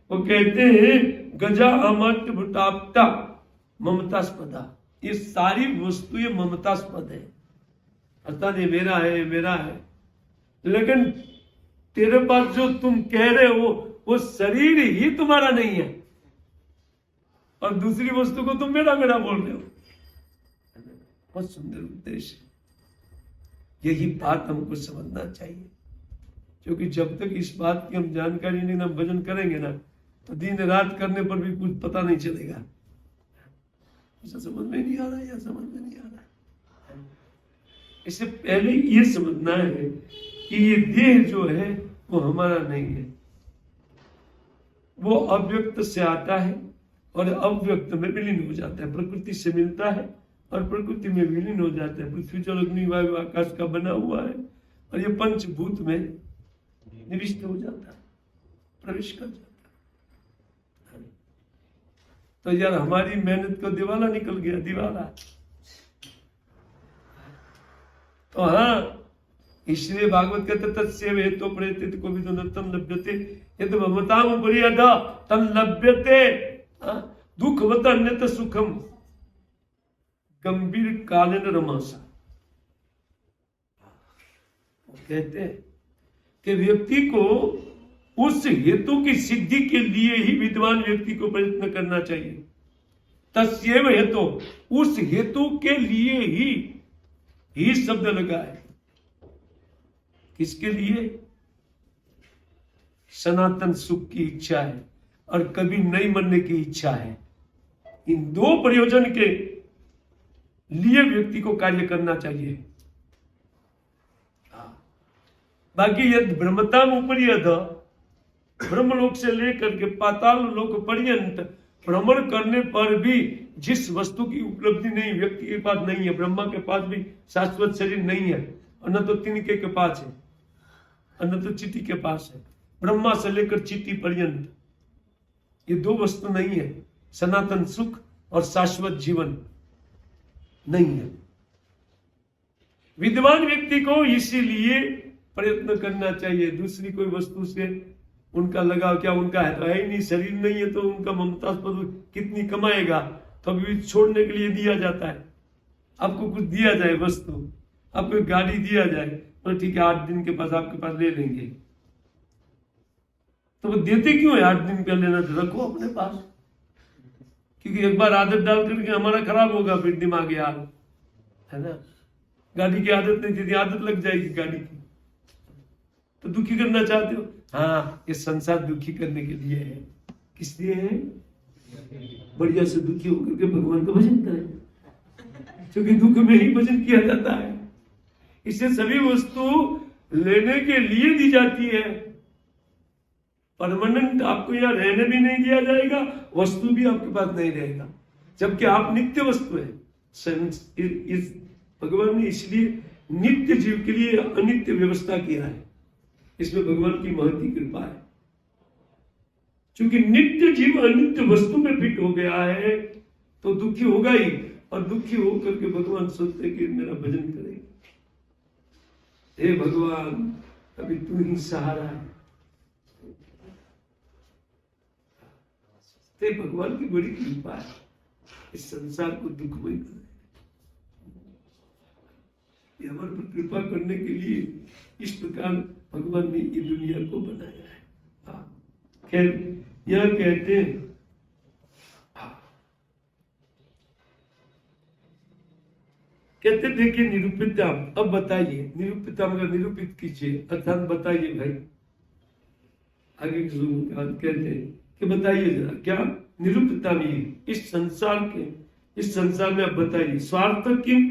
वो कहते हैं गजा अमर्त्य भूताप्ता ममतास्पदा, ये सारी वस्तुएं ममतास्पद है, अर्थात ये मेरा है मेरा है। लेकिन तेरे पास जो तुम कह रहे हो वो शरीर ही तुम्हारा नहीं है और दूसरी वस्तु को तुम मेरा मेरा बोल रहे हो। बहुत सुंदर उद्देश्य, यही बात हमको समझना चाहिए, क्योंकि जब तक इस बात की हम जानकारी नहीं, हम भजन करेंगे ना तो दिन रात करने पर भी कुछ पता नहीं चलेगा, ऐसा समझ में नहीं आ रहा या समझ में नहीं आ रहा। इससे पहले ये समझना है कि ये देह जो है वो हमारा नहीं है, वो अव्यक्त से आता है और अव्यक्त में विलीन हो जाता है, प्रकृति से मिलता है और प्रकृति में विलीन हो जाता है। पृथ्वी जल अग्नि वायु आकाश का बना हुआ है और ये पंचभूत में निविष्ट हो जाता है, प्रवेश कर जाता है। तो यार हमारी मेहनत का दिवाला निकल गया, दिवाला। तो हाँ, इसलिए भागवत कहते तत्सेव हेतु प्रेतित को भी तम लभ्यते यदि भवताम उपरियदा तम लभ्यते दुखवत अन्यत सुखम गंभीर कालीन रमासा। कहते हैं कि व्यक्ति को उस हेतु की सिद्धि के लिए ही विद्वान व्यक्ति को प्रयत्न करना चाहिए। तस्यैव हेतु, उस हेतु के लिए ही शब्द लगा है। किसके लिए? सनातन सुख की इच्छा है और कभी नहीं मरने की इच्छा है। इन दो प्रयोजन के लिए व्यक्ति को कार्य करना चाहिए। बाकी यद ब्रह्मताम ऊपरी यद, ब्रह्मलोक से लेकर के पाताल लोक पर्यंत भ्रमण करने पर भी जिस वस्तु की उपलब्धि नहीं व्यक्ति के पास नहीं है, ब्रह्मा के पास भी शाश्वत शरीर नहीं है और न तो तिनके के पास है और न तो चीटी के पास है। ब्रह्मा से लेकर चीटी पर्यंत ये दो वस्तु नहीं है, सनातन सुख और शाश्वत जीवन नहीं है। विद्वान व्यक्ति को इसीलिए प्रयत्न करना चाहिए। दूसरी कोई वस्तु से उनका लगाव क्या, उनका है तो है ही नहीं, शरीर नहीं है तो उनका ममतास्पद कितनी कमाएगा, तो अभी छोड़ने के लिए दिया जाता है। आपको कुछ दिया जाए वस्तु, आपको गाड़ी दिया जाए तो ठीक है 8 दिन के पास आपके पास ले लेंगे, तो वो देते क्यों है 8 दिन का लेना, तो रखो अपने पास, क्योंकि एक बार आदत डाल करके हमारा खराब होगा फिर दिमाग यार, है ना। गाड़ी की आदत नहीं थी, आदत लग जाएगी गाड़ी की, तो दुखी करना चाहते हो। हाँ, ये संसार दुखी करने के लिए है। किस लिए है? बढ़िया से दुखी होकर के भगवान का भजन करें, क्योंकि दुख में ही भजन किया जाता है। इससे सभी वस्तु लेने के लिए दी जाती है। परमानेंट आपको यहाँ रहने भी नहीं दिया जाएगा, वस्तु भी आपके पास नहीं रहेगा, जबकि आप नित्य वस्तु है। इस भगवान ने इसलिए नित्य जीव के लिए अनित्य व्यवस्था किया है। इसमें भगवान की महती कृपा है, क्योंकि नित्य जीव अनित्य वस्तु में फिट हो गया है तो दुखी होगा ही, और दुखी होकर के भगवान सोचते कि मेरा भजन करेगा। हे भगवान, अभी तू ही सहारा है। ते भगवान की बड़ी कृपा है, इस संसार को दुखमय कर हमारे पर कृपा करने के लिए इस प्रकार भगवान ने ये दुनिया को बनाया है। खैर यह कहते हैं कहते देखिए निरूपितम, अब बताइए निरूपितम का निरूपित कीजिए, अर्थात बताइए भाई। आगे कहते हैं कि बताइए जरा क्या निरूपितम ये इस संसार में आप बताइए स्वार्थ किम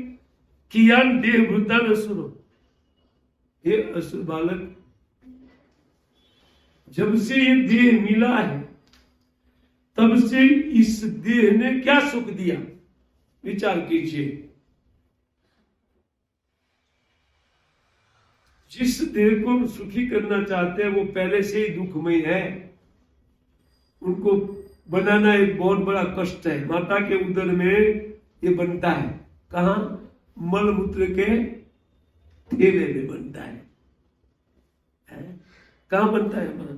कियान देह भूतान असुरो। ये असुर बालक, जब से ये देह मिला है तब से इस देह ने क्या सुख दिया, विचार कीजिए। जिस देह को सुखी करना चाहते हैं वो पहले से ही दुखमय है, उनको बनाना एक बहुत बड़ा कष्ट है। माता के उदर में ये बनता है, कहाँ? मल मूत्र के थैले में बनता है। कहाँ बनता है मां?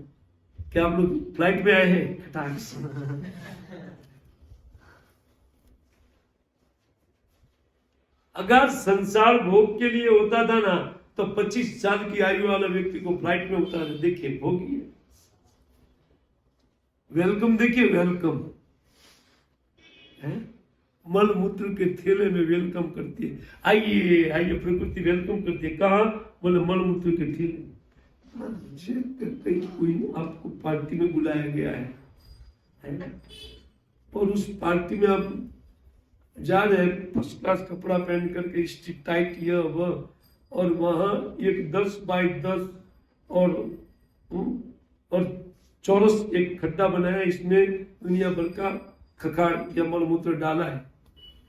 क्या आप लोग फ्लाइट में आए हैं? खटाक से अगर संसार भोग के लिए होता था ना तो 25 साल की आयु वाला व्यक्ति को फ्लाइट में उतारे, देखिए भोगी है। वेलकम देखिए, वेलकम है, मल मूत्र के थैले में वेलकम करती है। आइए आइए, प्रकृति वेलकम करती है। कहाँ? बोले मल मूत्र के थैले। कहीं कोई आपको पार्टी में बुलाया गया है और उस पार्टी में आप जा रहे हैं फर्स्ट क्लास कपड़ा पहन करके, स्टिक टाइट यह वह, और वहां एक 10 बाई 10 और चौरस एक खड्डा बनाया, इसमें दुनिया भर का खखाड़ या मलमूत्र डाला है।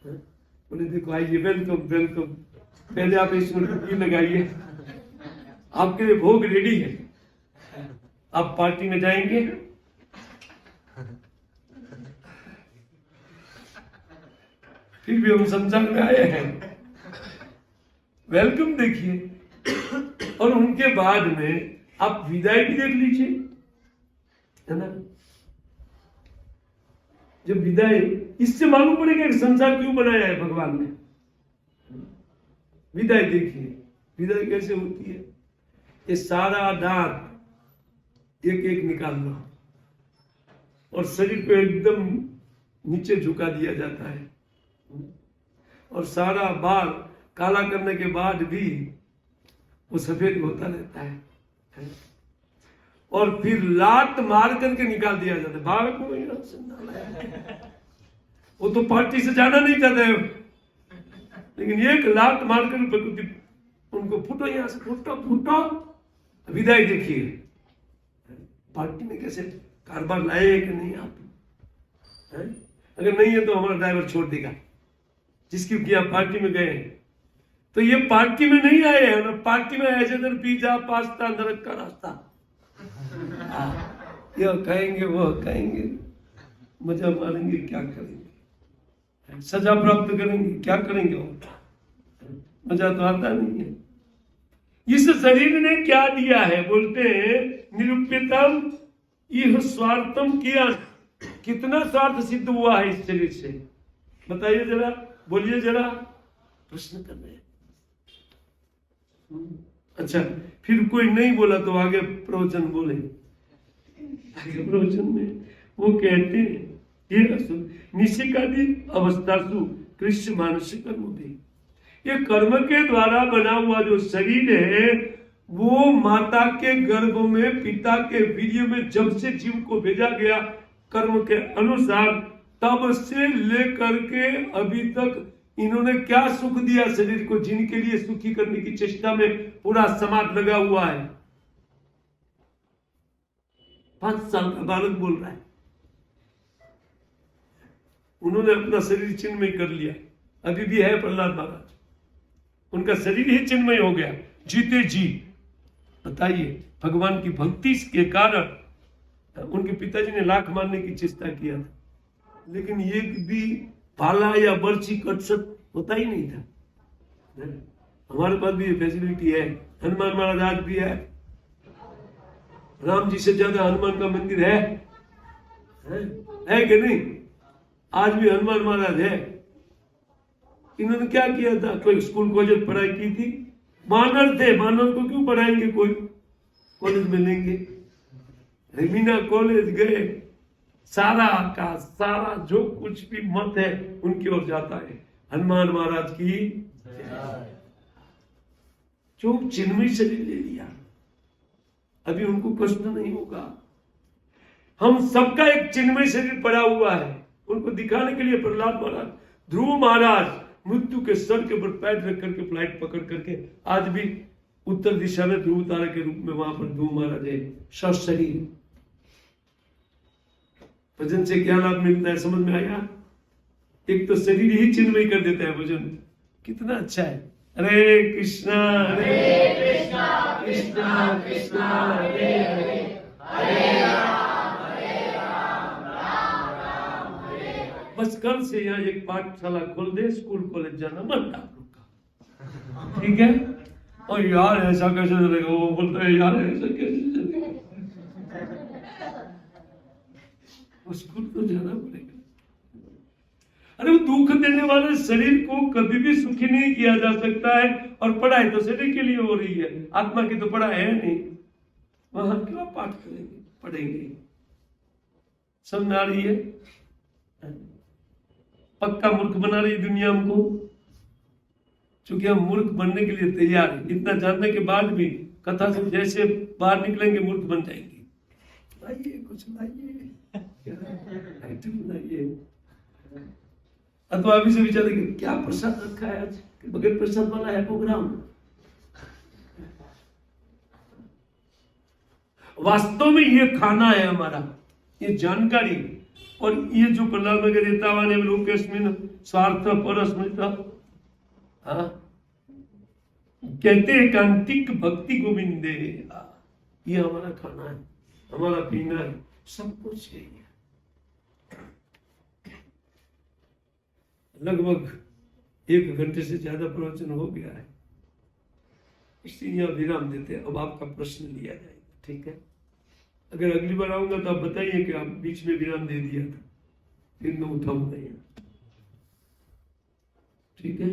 बोले देखो आइए, वेलकम वेलकम, पहले आप इसमें टुकड़ी लगाइए, आपके लिए भोग रेडी है, आप पार्टी में जाएंगे। फिर भी हम संसार में आए हैं, वेलकम देखिए। और उनके बाद में आप विदाई भी देख लीजिए, है ना। जब विदाई, इससे मालूम पड़ेगा कि संसार क्यों बनाया है भगवान ने। विदाई देखिए, विदाई कैसे होती है। ये सारा दांत एक एक निकालना और शरीर को एकदम नीचे झुका दिया जाता है, और सारा बाल काला करने के बाद भी वो सफेद होता रहता है, और फिर लात मार करके निकाल दिया जाता है। बाल को यहाँ से वो तो पार्टी से जाना नहीं चाहते, लेकिन एक लात मार कर प्रकृति उनको फूटो, यहाँ से फूटो फूटो, विदाई देखिए। पार्टी में कैसे कारोबार लाए कि नहीं आप है? अगर नहीं है तो हमारा ड्राइवर छोड़ देगा, जिसकी आप पार्टी में गए। तो ये पार्टी में नहीं आए हैं ना, पार्टी में ऐसे दिन पिज्जा पास्ता नरक का रास्ता, यह खाएंगे वो खाएंगे, मजा मारेंगे, क्या करेंगे, सजा प्राप्त करेंगे, क्या करेंगे, मजा तो आता नहीं है। इस शरीर ने क्या दिया है? बोलते हैं निरूपितम यह स्वार्थम किया। कितना स्वार्थ सिद्ध हुआ है इस शरीर से, बताइए जरा, बोलिए जरा, प्रश्न कर रहे हैं। अच्छा, फिर कोई नहीं बोला तो आगे प्रवचन बोले। आगे प्रवचन में वो कहते हैं ये निशिकादि अवस्थासु कृष्ण मानसिक कर्म दे। ये कर्म के द्वारा बना हुआ जो शरीर है वो माता के गर्भ में पिता के वीर्य में जब से जीव को भेजा गया कर्म के अनुसार, तब से लेकर के अभी तक इन्होंने क्या सुख दिया शरीर को, जिनके लिए सुखी करने की चेष्टा में पूरा समाज लगा हुआ है। 5 साल का बालक बोल रहा है, उन्होंने अपना शरीर चिन्मय कर लिया। अभी भी है प्रहलाद महाराज, उनका शरीर ही चिन्मय हो गया, जीते जी। बताइए, भगवान की भक्ति के कारण उनके पिताजी ने लाख मारने की चेष्टा किया था, लेकिन एक भी भाला या बर्छी कटसट होता ही नहीं था। हमारे पास भी ये फैसिलिटी है, हनुमान महाराज आज भी है, राम जी से ज्यादा हनुमान का मंदिर है कि नहीं? आज भी हनुमान महाराज है। इन्होंने क्या किया था? कोई स्कूल कॉलेज पढ़ाई की थी? मानर थे, मानर को क्यों पढ़ाएंगे, कोई कॉलेज में लेंगे? मीना कॉलेज गए, सारा का सारा जो कुछ भी मत है उनकी ओर जाता है। हनुमान महाराज की जो चिन्मय शरीर ले लिया, अभी उनको कष्ट नहीं होगा। हम सबका एक चिन्मय शरीर पड़ा हुआ है, उनको दिखाने के लिए प्रहलाद महाराज, ध्रुव महाराज मृत्यु के सर के ऊपर पैर रख करके फ्लाइट पकड़ करके आज भी उत्तर दिशा में ध्रुव तारा के रूप में वहां पर ध्रुव महाराज है सशरीर। भजन से क्या लाभ मिलता है समझ में आया? एक तो शरीर ही चिन्मय कर देता है भजन, कितना अच्छा है। हरे कृष्णा कृष्णा कृष्णा हरे हरे, हरे राम राम राम हरे। बस कल से यहाँ एक पाठशाला खोल दे, स्कूल कॉलेज जाना मन आप लोग का, ठीक है? और यार ऐसा कैसे चलेगा, वो बोलते हैं यार ऐसा कैसे चलेगा, स्कूल तो जाना पड़ेगा। अरे वो दुख देने वाले शरीर को कभी भी सुखी नहीं किया जा सकता है, और पढ़ाई तो शरीर के लिए हो रही है, आत्मा की तो पढ़ाई है नहीं। वहां क्यों पाठ करेंगे, पढ़ेंगे? समझ में आ रही है? पक्का मूर्ख बना रही दुनिया हमको, क्योंकि हम मूर्ख बनने के लिए तैयार है। इतना जानने के बाद भी कथा से जैसे बाहर निकलेंगे मूर्ख बन जाएंगे। लाइए कुछ लाइए, अथवा अभी से विचारेंगे क्या प्रसाद रखा है आज, बगैर प्रसाद वाला है प्रोग्राम। वास्तव में ये खाना है हमारा, ये जानकारी। और ये जो प्रहलाद में रेतावान लोकेस्मिन स्वार्थ परस्मृता, कहते हैं कांतिक भक्ति गोविंदे, ये हमारा खाना है, हमारा पीना है, सब कुछ यही है। लगभग 1 घंटे से ज्यादा प्रवचन हो गया है, इसलिए यहाँ विराम देते हैं। अब आपका प्रश्न लिया जाएगा, ठीक है? अगर अगली बार आऊंगा तो आप बताइए कि आप बीच में विराम दे दिया था, फिर मैं उठाऊंगा यहाँ, ठीक है?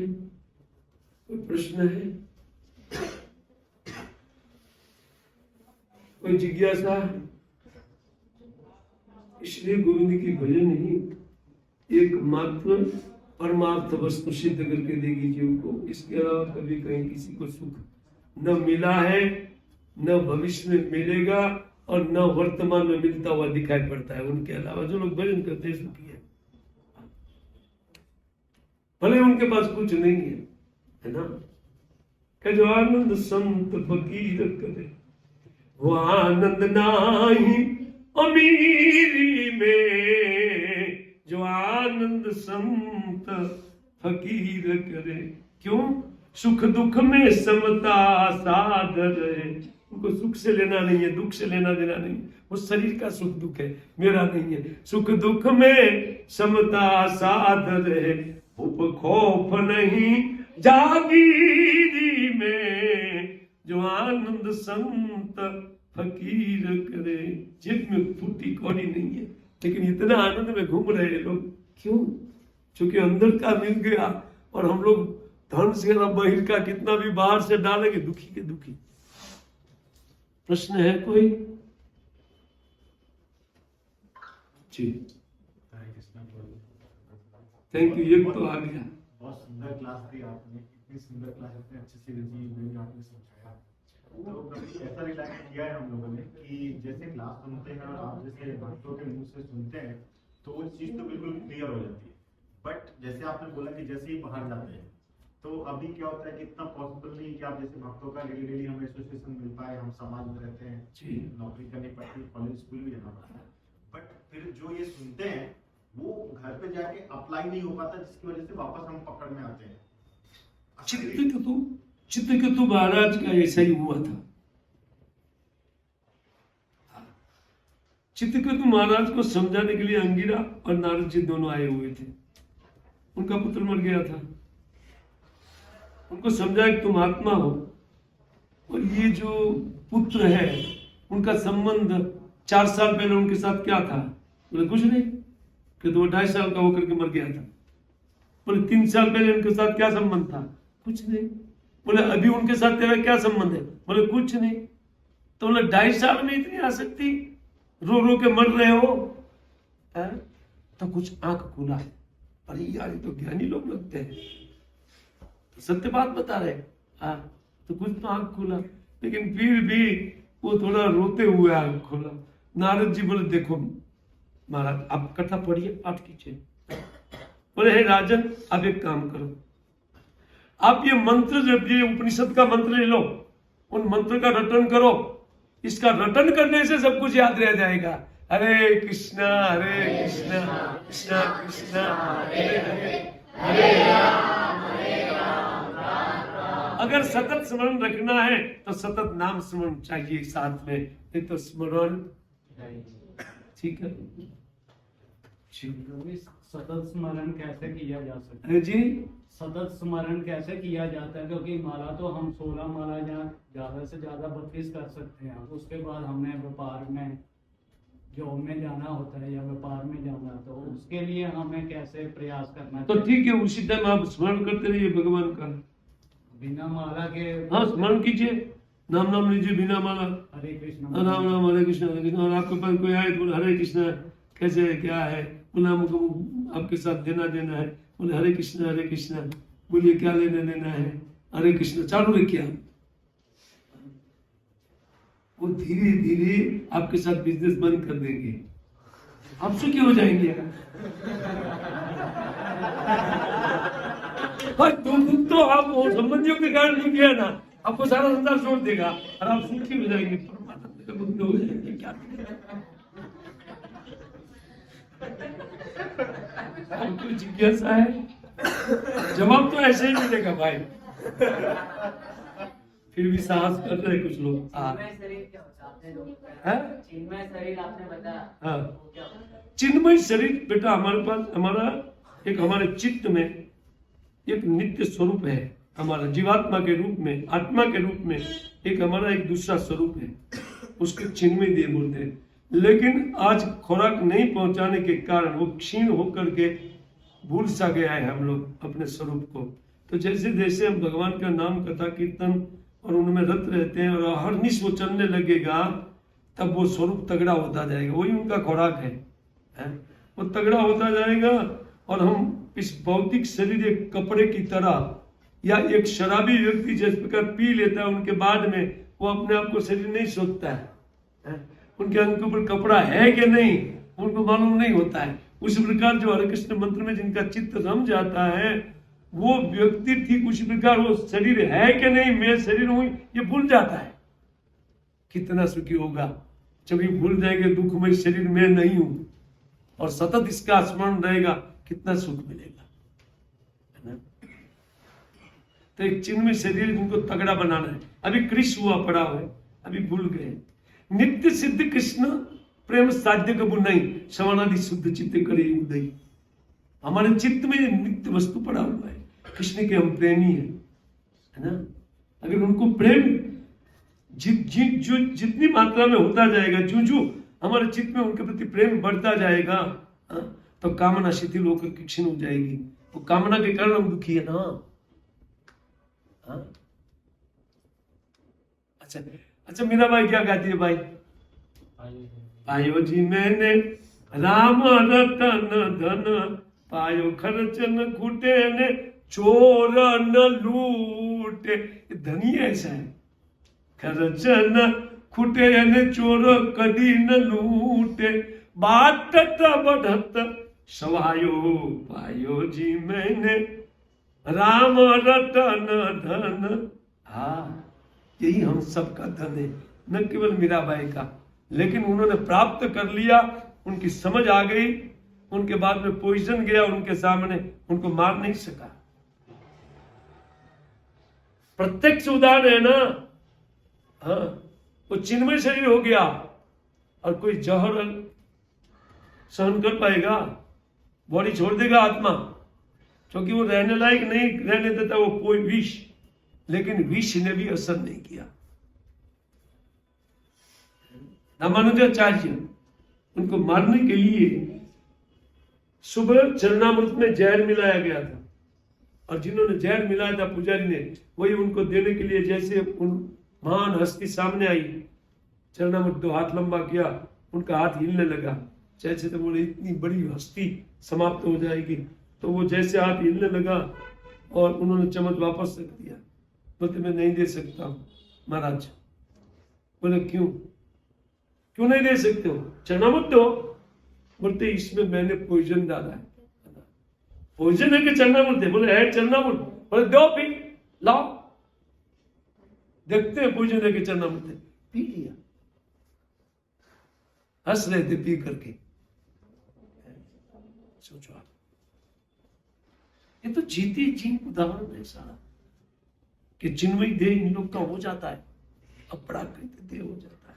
कोई प्रश्न है, कोई जिज्ञासा? इसलिए गोविंद की भजन ही एकमात्र परमार्थ वस्तु सिद्ध करके देगी जीव को। इसके अलावा कभी कहीं किसी को सुख न मिला है, न भविष्य में मिलेगा, और न वर्तमान में मिलता हुआ दिखाई पड़ता है। उनके अलावा जो लोग भजन करते हैं सुखी है, भले उनके पास कुछ नहीं है ना? कि जो आनंद संत फकीर करे, वो आनंद नाही अमीरी में, जो आनंद संत फकीर करे। क्यों? सुख दुख में समता साध रहे। उनको सुख से लेना नहीं है, दुख से लेना देना नहीं, वो शरीर का सुख दुख है, मेरा नहीं है। सुख दुख में समता साध रहे, उपखौफ नहीं जागीरी में, जो आनंद संत फकीर करे। जेब में फूटी कौड़ी नहीं है, लेकिन इतना आनंद में घूम रहे हैं लोग। क्यों? क्योंकि अंदर का मिल गया, और हम लोग धन से बहिर का कितना भी बाहर से डालेंगे, दुखी के दुखी। प्रश्न है कोई? जी थैंक यू। ये तो आ गया,
बहुत सुंदर क्लास थी आपने, इतनी सुंदर क्लास इतने अच्छे से रिव्यू आपने समझाया। तो कभी ऐसा रिलैक्स किया है हम लोगों ने कि जैसे क्लास सुनते हैं और आप जैसे भक्तों के मुंह से सुनते हैं तो वो चीज तो बिल्कुल क्लियर हो जाती है, बट जैसे आपने बोला कि जैसे ही बाहर जाते हैं तो अभी क्या होता है कि इतना पॉसिबल नहीं कि आप जैसे भक्तों का डेली हमें एसोसिएशन मिल पाए, हम समाज में रहते हैं, नौकरी करनी पड़ती है, कॉलेज स्कूल भी जाना पड़ता है, बट फिर जो ये सुनते हैं वो घर पे जाके अप्लाई नहीं हो पाता, जिसकी वजह से वापस हम पकड़ में आते हैं।
चित्रकेतु महाराज का ऐसा ही हुआ था। चित्रकेतु महाराज को समझाने के लिए अंगिरा और नारद जी दोनों आए हुए थे। उनका पुत्र मर गया था, उनको समझाया कि तुम आत्मा हो, और ये जो पुत्र है उनका संबंध 4 साल पहले उनके साथ क्या था? बोले कुछ नहीं, कि तो 2.5 साल का होकर के मर गया था। बोले 3 साल पहले उनके साथ क्या संबंध था? कुछ नहीं। बोले अभी उनके साथ तेरा क्या संबंध है? बोले कुछ नहीं। तो बोले 2.5 साल में इतनी आसक्ति, रो रो के मर रहे हो, है? तो कुछ आंख खुला है, अरे यार ये तो ज्ञानी लोग लगते हैं, तो सत्य बात बता रहे। हाँ, तो कुछ तो आंख खुला, लेकिन फिर भी वो थोड़ा रोते हुए आंख खोला। नारद जी बोले देखो महाराज आप कथा पढ़िए, पाठ कीजिए। बोले हे राजन आप एक काम करो, आप ये मंत्र जब ये उपनिषद का मंत्र ले लो, उन मंत्र का रटन करो, इसका रटन करने से सब कुछ याद रह जाएगा। हरे कृष्णा कृष्णा कृष्णा हरे हरे, हरे राम अगर सतत स्मरण रखना है तो सतत नाम स्मरण चाहिए साथ में, नहीं तो स्मरण ठीक है।
सतत स्मरण कैसे किया जा सकता है?
अरे जी
सतत स्मरण कैसे किया जाता है? क्योंकि माला तो हम 16 माला या ज्यादा से ज्यादा 32 कर सकते हैं। उसके बाद हमने व्यापार में जॉब में जाना होता है या व्यापार में जाना, तो उसके लिए हमें कैसे प्रयास करना
तो ठीक है, उसी टाइम आप स्मरण करते रहिए भगवान का,
बिना माला के।
हाँ स्मरण कीजिए, नाम नाम लीजिए बिना माला,
हरे कृष्ण
राम राम हरे कृष्ण। और आपके पास कोई आए तो हरे कृष्ण कैसे है, क्या है, बोले हमको आपके साथ देना देना है, बोले हरे कृष्ण बोलिए क्या लेना देना है, हरे कृष्ण चालू रखिए। वो धीरे धीरे आपके साथ बिजनेस बंद कर देंगे, आप सुखी हो जाएंगे। भाई तुम तो आप वो संबंधियों के कारण नहीं किया ना, आपको सारा संसार छोड़ देगा और आप सुखी हो जाएंगे, परमानंद के बुद्ध हो जाएंगे। क्या आपको जिज्ञासा है? जवाब तो ऐसे ही मिलेगा भाई। फिर भी साहस कर रहे कुछ लोग।
चिन्मय शरीर क्या होता है? आपने जो
है?
चिन्मय शरीर आपने बताया,
हाँ।
वो क्या होता है?
चिन्मय शरीर बेटा हमारे पास, हमारे चित्त में एक नित्य स्वरूप है, हमारा जीवात्मा के रूप में, आत्मा के रूप में एक हमारा एक दूसरा स्वरूप है, उसके चिन्मय देह बोलते हैं। लेकिन आज खुराक नहीं पहुंचाने के कारण वो क्षीण होकर के भूल सा गया है हम लोग अपने स्वरूप को। तो जैसे जैसे हम भगवान का नाम कथा कीर्तन और उनमें रत रहते हैं और हर निश वो चलने लगेगा, तब वो स्वरूप तगड़ा होता जाएगा। वही उनका खुराक है, वो तगड़ा होता जाएगा। और हम इस भौतिक शरीर एक कपड़े की तरह, या एक शराबी व्यक्ति जिस प्रकार पी लेता है उनके बाद में वो अपने आप को शरीर नहीं सोचता है, उनके अंग के ऊपर कपड़ा है कि नहीं उनको मालूम नहीं होता है। उसी प्रकार जो हरे कृष्ण मंत्र में जिनका चित्त रम जाता है, वो व्यक्ति ठीक उसी प्रकार वो शरीर है कि नहीं, मैं शरीर हूं, ये भूल जाता है। कितना सुखी होगा जब ये भूल जाएंगे दुखमय शरीर में नहीं हूं, और सतत इसका स्मरण रहेगा, कितना सुख मिलेगा, है ना। तो एक चिन्मय शरीर जिनको तगड़ा बनाना है। अभी कृष हुआ पड़ा हुआ है, अभी भूल गए। नित्य सिद्ध कृष्ण प्रेम साध्य कबू नहीं, श्रवणादि शुद्ध चित्त करे उदय। हमारे चित्त में नित्य वस्तु पड़ा हुआ है, कृष्ण के हम प्रेमी है ना। अगर उनको प्रेम जितनी मात्रा में होता जाएगा, जो हमारे चित्त में उनके प्रति प्रेम बढ़ता जाएगा, तो कामना शिथिल होकर क्षीण हो जाएगी। वो कामना के कारण हम दुखी है ना। अच्छा मीरा भाई क्या गाती है भाई? पायो जी मैंने राम रतन धन, पायो खर्च न खूटे ने चोर न लूटे। धनी ऐसा है, खर्च न खूटे ने चोर कदी न लूटे, बाटत बढ़त सवायो पायो जी मैंने राम रतन धन। हाँ, यही हम सबका धन है, न केवल मीराबाई का। लेकिन उन्होंने प्राप्त कर लिया, उनकी समझ आ गई, उनके बाद में पोइजन गया उनके सामने, उनको मार नहीं सका। प्रत्यक्ष उदाहरण है ना। हाँ, वो चिन्मय शरीर हो गया, और कोई जहर सहन कर पाएगा? बॉडी छोड़ देगा आत्मा, क्योंकि वो रहने लायक नहीं रहने देता वो कोई विष। लेकिन विष ने भी असर नहीं किया। रामानुजाचार्य उनको मारने के लिए सुबह चरणामृत में जहर मिलाया गया था, और जिन्होंने जहर मिलाया था पुजारी ने, वही उनको देने के लिए जैसे उन महान हस्ती सामने आई, चरणामृत 2 हाथ लंबा किया, उनका हाथ हिलने लगा। जैसे तो बोले इतनी बड़ी हस्ती समाप्त हो जाएगी, तो वो जैसे हाथ हिलने लगा और उन्होंने चम्मच वापस रख दिया। बोलते मैं नहीं दे सकता हूँ महाराज। बोले क्यों क्यों नहीं दे सकते हो? चना मत दो। बोलते इसमें मैंने पॉइजन डाला है। पॉइजन है कि चना मत दे? बोले है चना मत। बोले दो फिर लाओ, देखते हैं पॉइजन है कि चना मत दे। पी लिया, हंस रहे थे पी करके। सोचो आप, ये तो जीती जी उदाहरण है सारा कि चिन्मयी देह इन लोग का हो जाता है, अब बड़ा कहते देह हो जाता है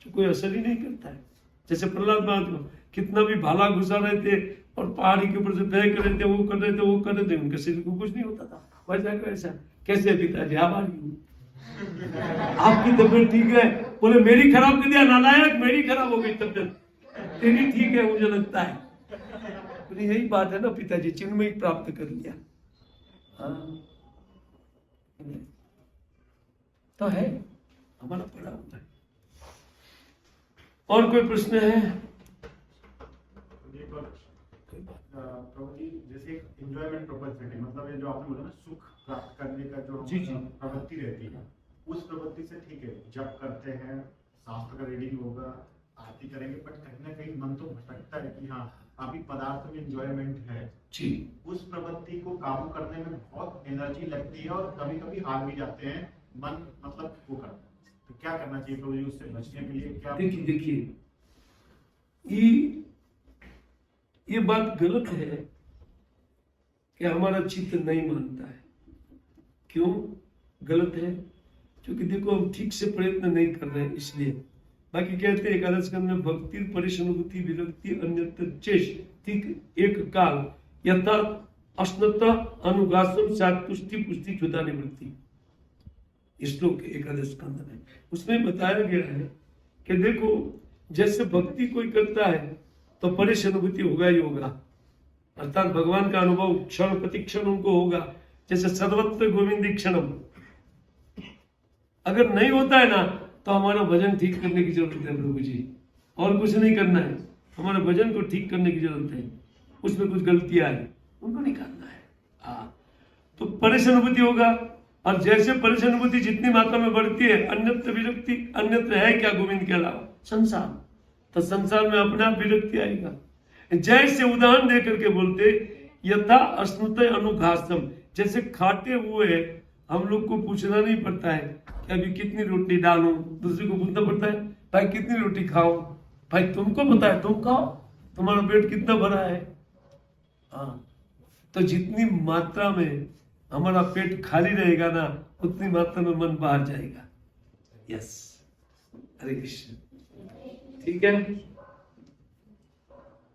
जो कोई असर ही नहीं करता है। जैसे प्रहलाद महाराज को कितना भी भाला घुसा रहे थे और पहाड़ी के ऊपर से फेंक रहे थे, वो कर रहे थे वो कर रहे थे, उनके शरीर को कुछ नहीं होता था। वैसा कैसा कैसे पिताजी आभारी आपकी तबीयत ठीक है? बोले मेरी खराब कर दिया नालायक, मेरी खराब हो गई तबीयत, तेरी ठीक है मुझे लगता है। बोले यही बात है ना पिताजी, चिन्मयी प्राप्त कर लिया। हाँ तो है हमारा पड़ा हुआ है। और कोई प्रश्न है?
प्रभु जी जैसे एंजॉयमेंट प्रोपेंसिटी, मतलब ये जो आपने बोला ना सुख प्राप्त करने का जो
जी जी
प्रवृत्ति रहती है, उस प्रवृत्ति से ठीक है जब करते हैं शास्त्र का रीडिंग होगा आरती करेंगे, बट कहीं ना कहीं मन तो भटकता है कि हाँ अभी पदार्थ में एंजॉयमेंट है
जी।
उस प्रवृत्ति को काबू करने में बहुत एनर्जी लगती है और कभी कभी हार भी जाते हैं, मन मतलब वो करता है, तो क्या करना चाहिए प्रभु जी उससे बचने के लिए? क्या
देखिए ये बात गलत है कि हमारा चित्त नहीं मानता है। क्यों गलत है? क्योंकि देखो हम ठीक से प्रयत्न नहीं कर रहे हैं इसलिए। बाकी कहते हैं एकादश स्कंद में भक्ति परिसनुभूति विरक्ति अन्यत्र चेष ठीक एक काल यथा अश्नता अनुगासम सातुष्टि पुष्टि क्षुधा निवृत्ति, श्लोक एकादश स्कंद में उसमें बताया गया है कि देखो जैसे भक्ति कोई करता है तो परिसनुभूति होगा ही होगा, अर्थात भगवान का अनुभव क्षण प्रति क्षण उनको होगा। जैसे सर्वत्र गोविंद क्षणम, अगर नहीं होता है ना तो हमारा भजन ठीक करने की जरूरत है प्रभु जी, और कुछ नहीं करना है। हमारे भजन को ठीक करने की जरूरत है, उसमें कुछ गलतियां हैं उनको नहीं करना है। तो परिसनुभूति होगा, और जैसे परिसनुभूति जितनी मात्रा में बढ़ती है अन्यत्र विरक्ति, अन्यत्र है क्या गोविंद के अलावा? संसार, तो संसार में अपने आप विरक्ति आएगा। जैसे उदाहरण दे करके बोलते यथा अश्नुत अनुघासम, जैसे खाते हुए हम लोग को पूछना नहीं पड़ता है कि अभी कितनी रोटी डालूं, दूसरे को पूछना पड़ता है भाई कितनी रोटी खाओ, भाई तुमको पता है तुम खाओ, तुम्हारा पेट कितना भरा है। तो जितनी मात्रा में हमारा पेट खाली रहेगा ना उतनी मात्रा में मन बाहर जाएगा। यस, हरे कृष्ण। ठीक है,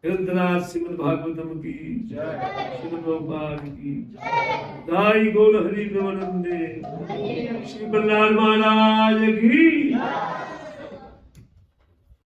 ग्रंथराज श्रीमद् भागवतम की जय, श्रील प्रभुपाद की जय, गौर हरि प्रेमानंदे, श्री प्रहलाद महाराज की।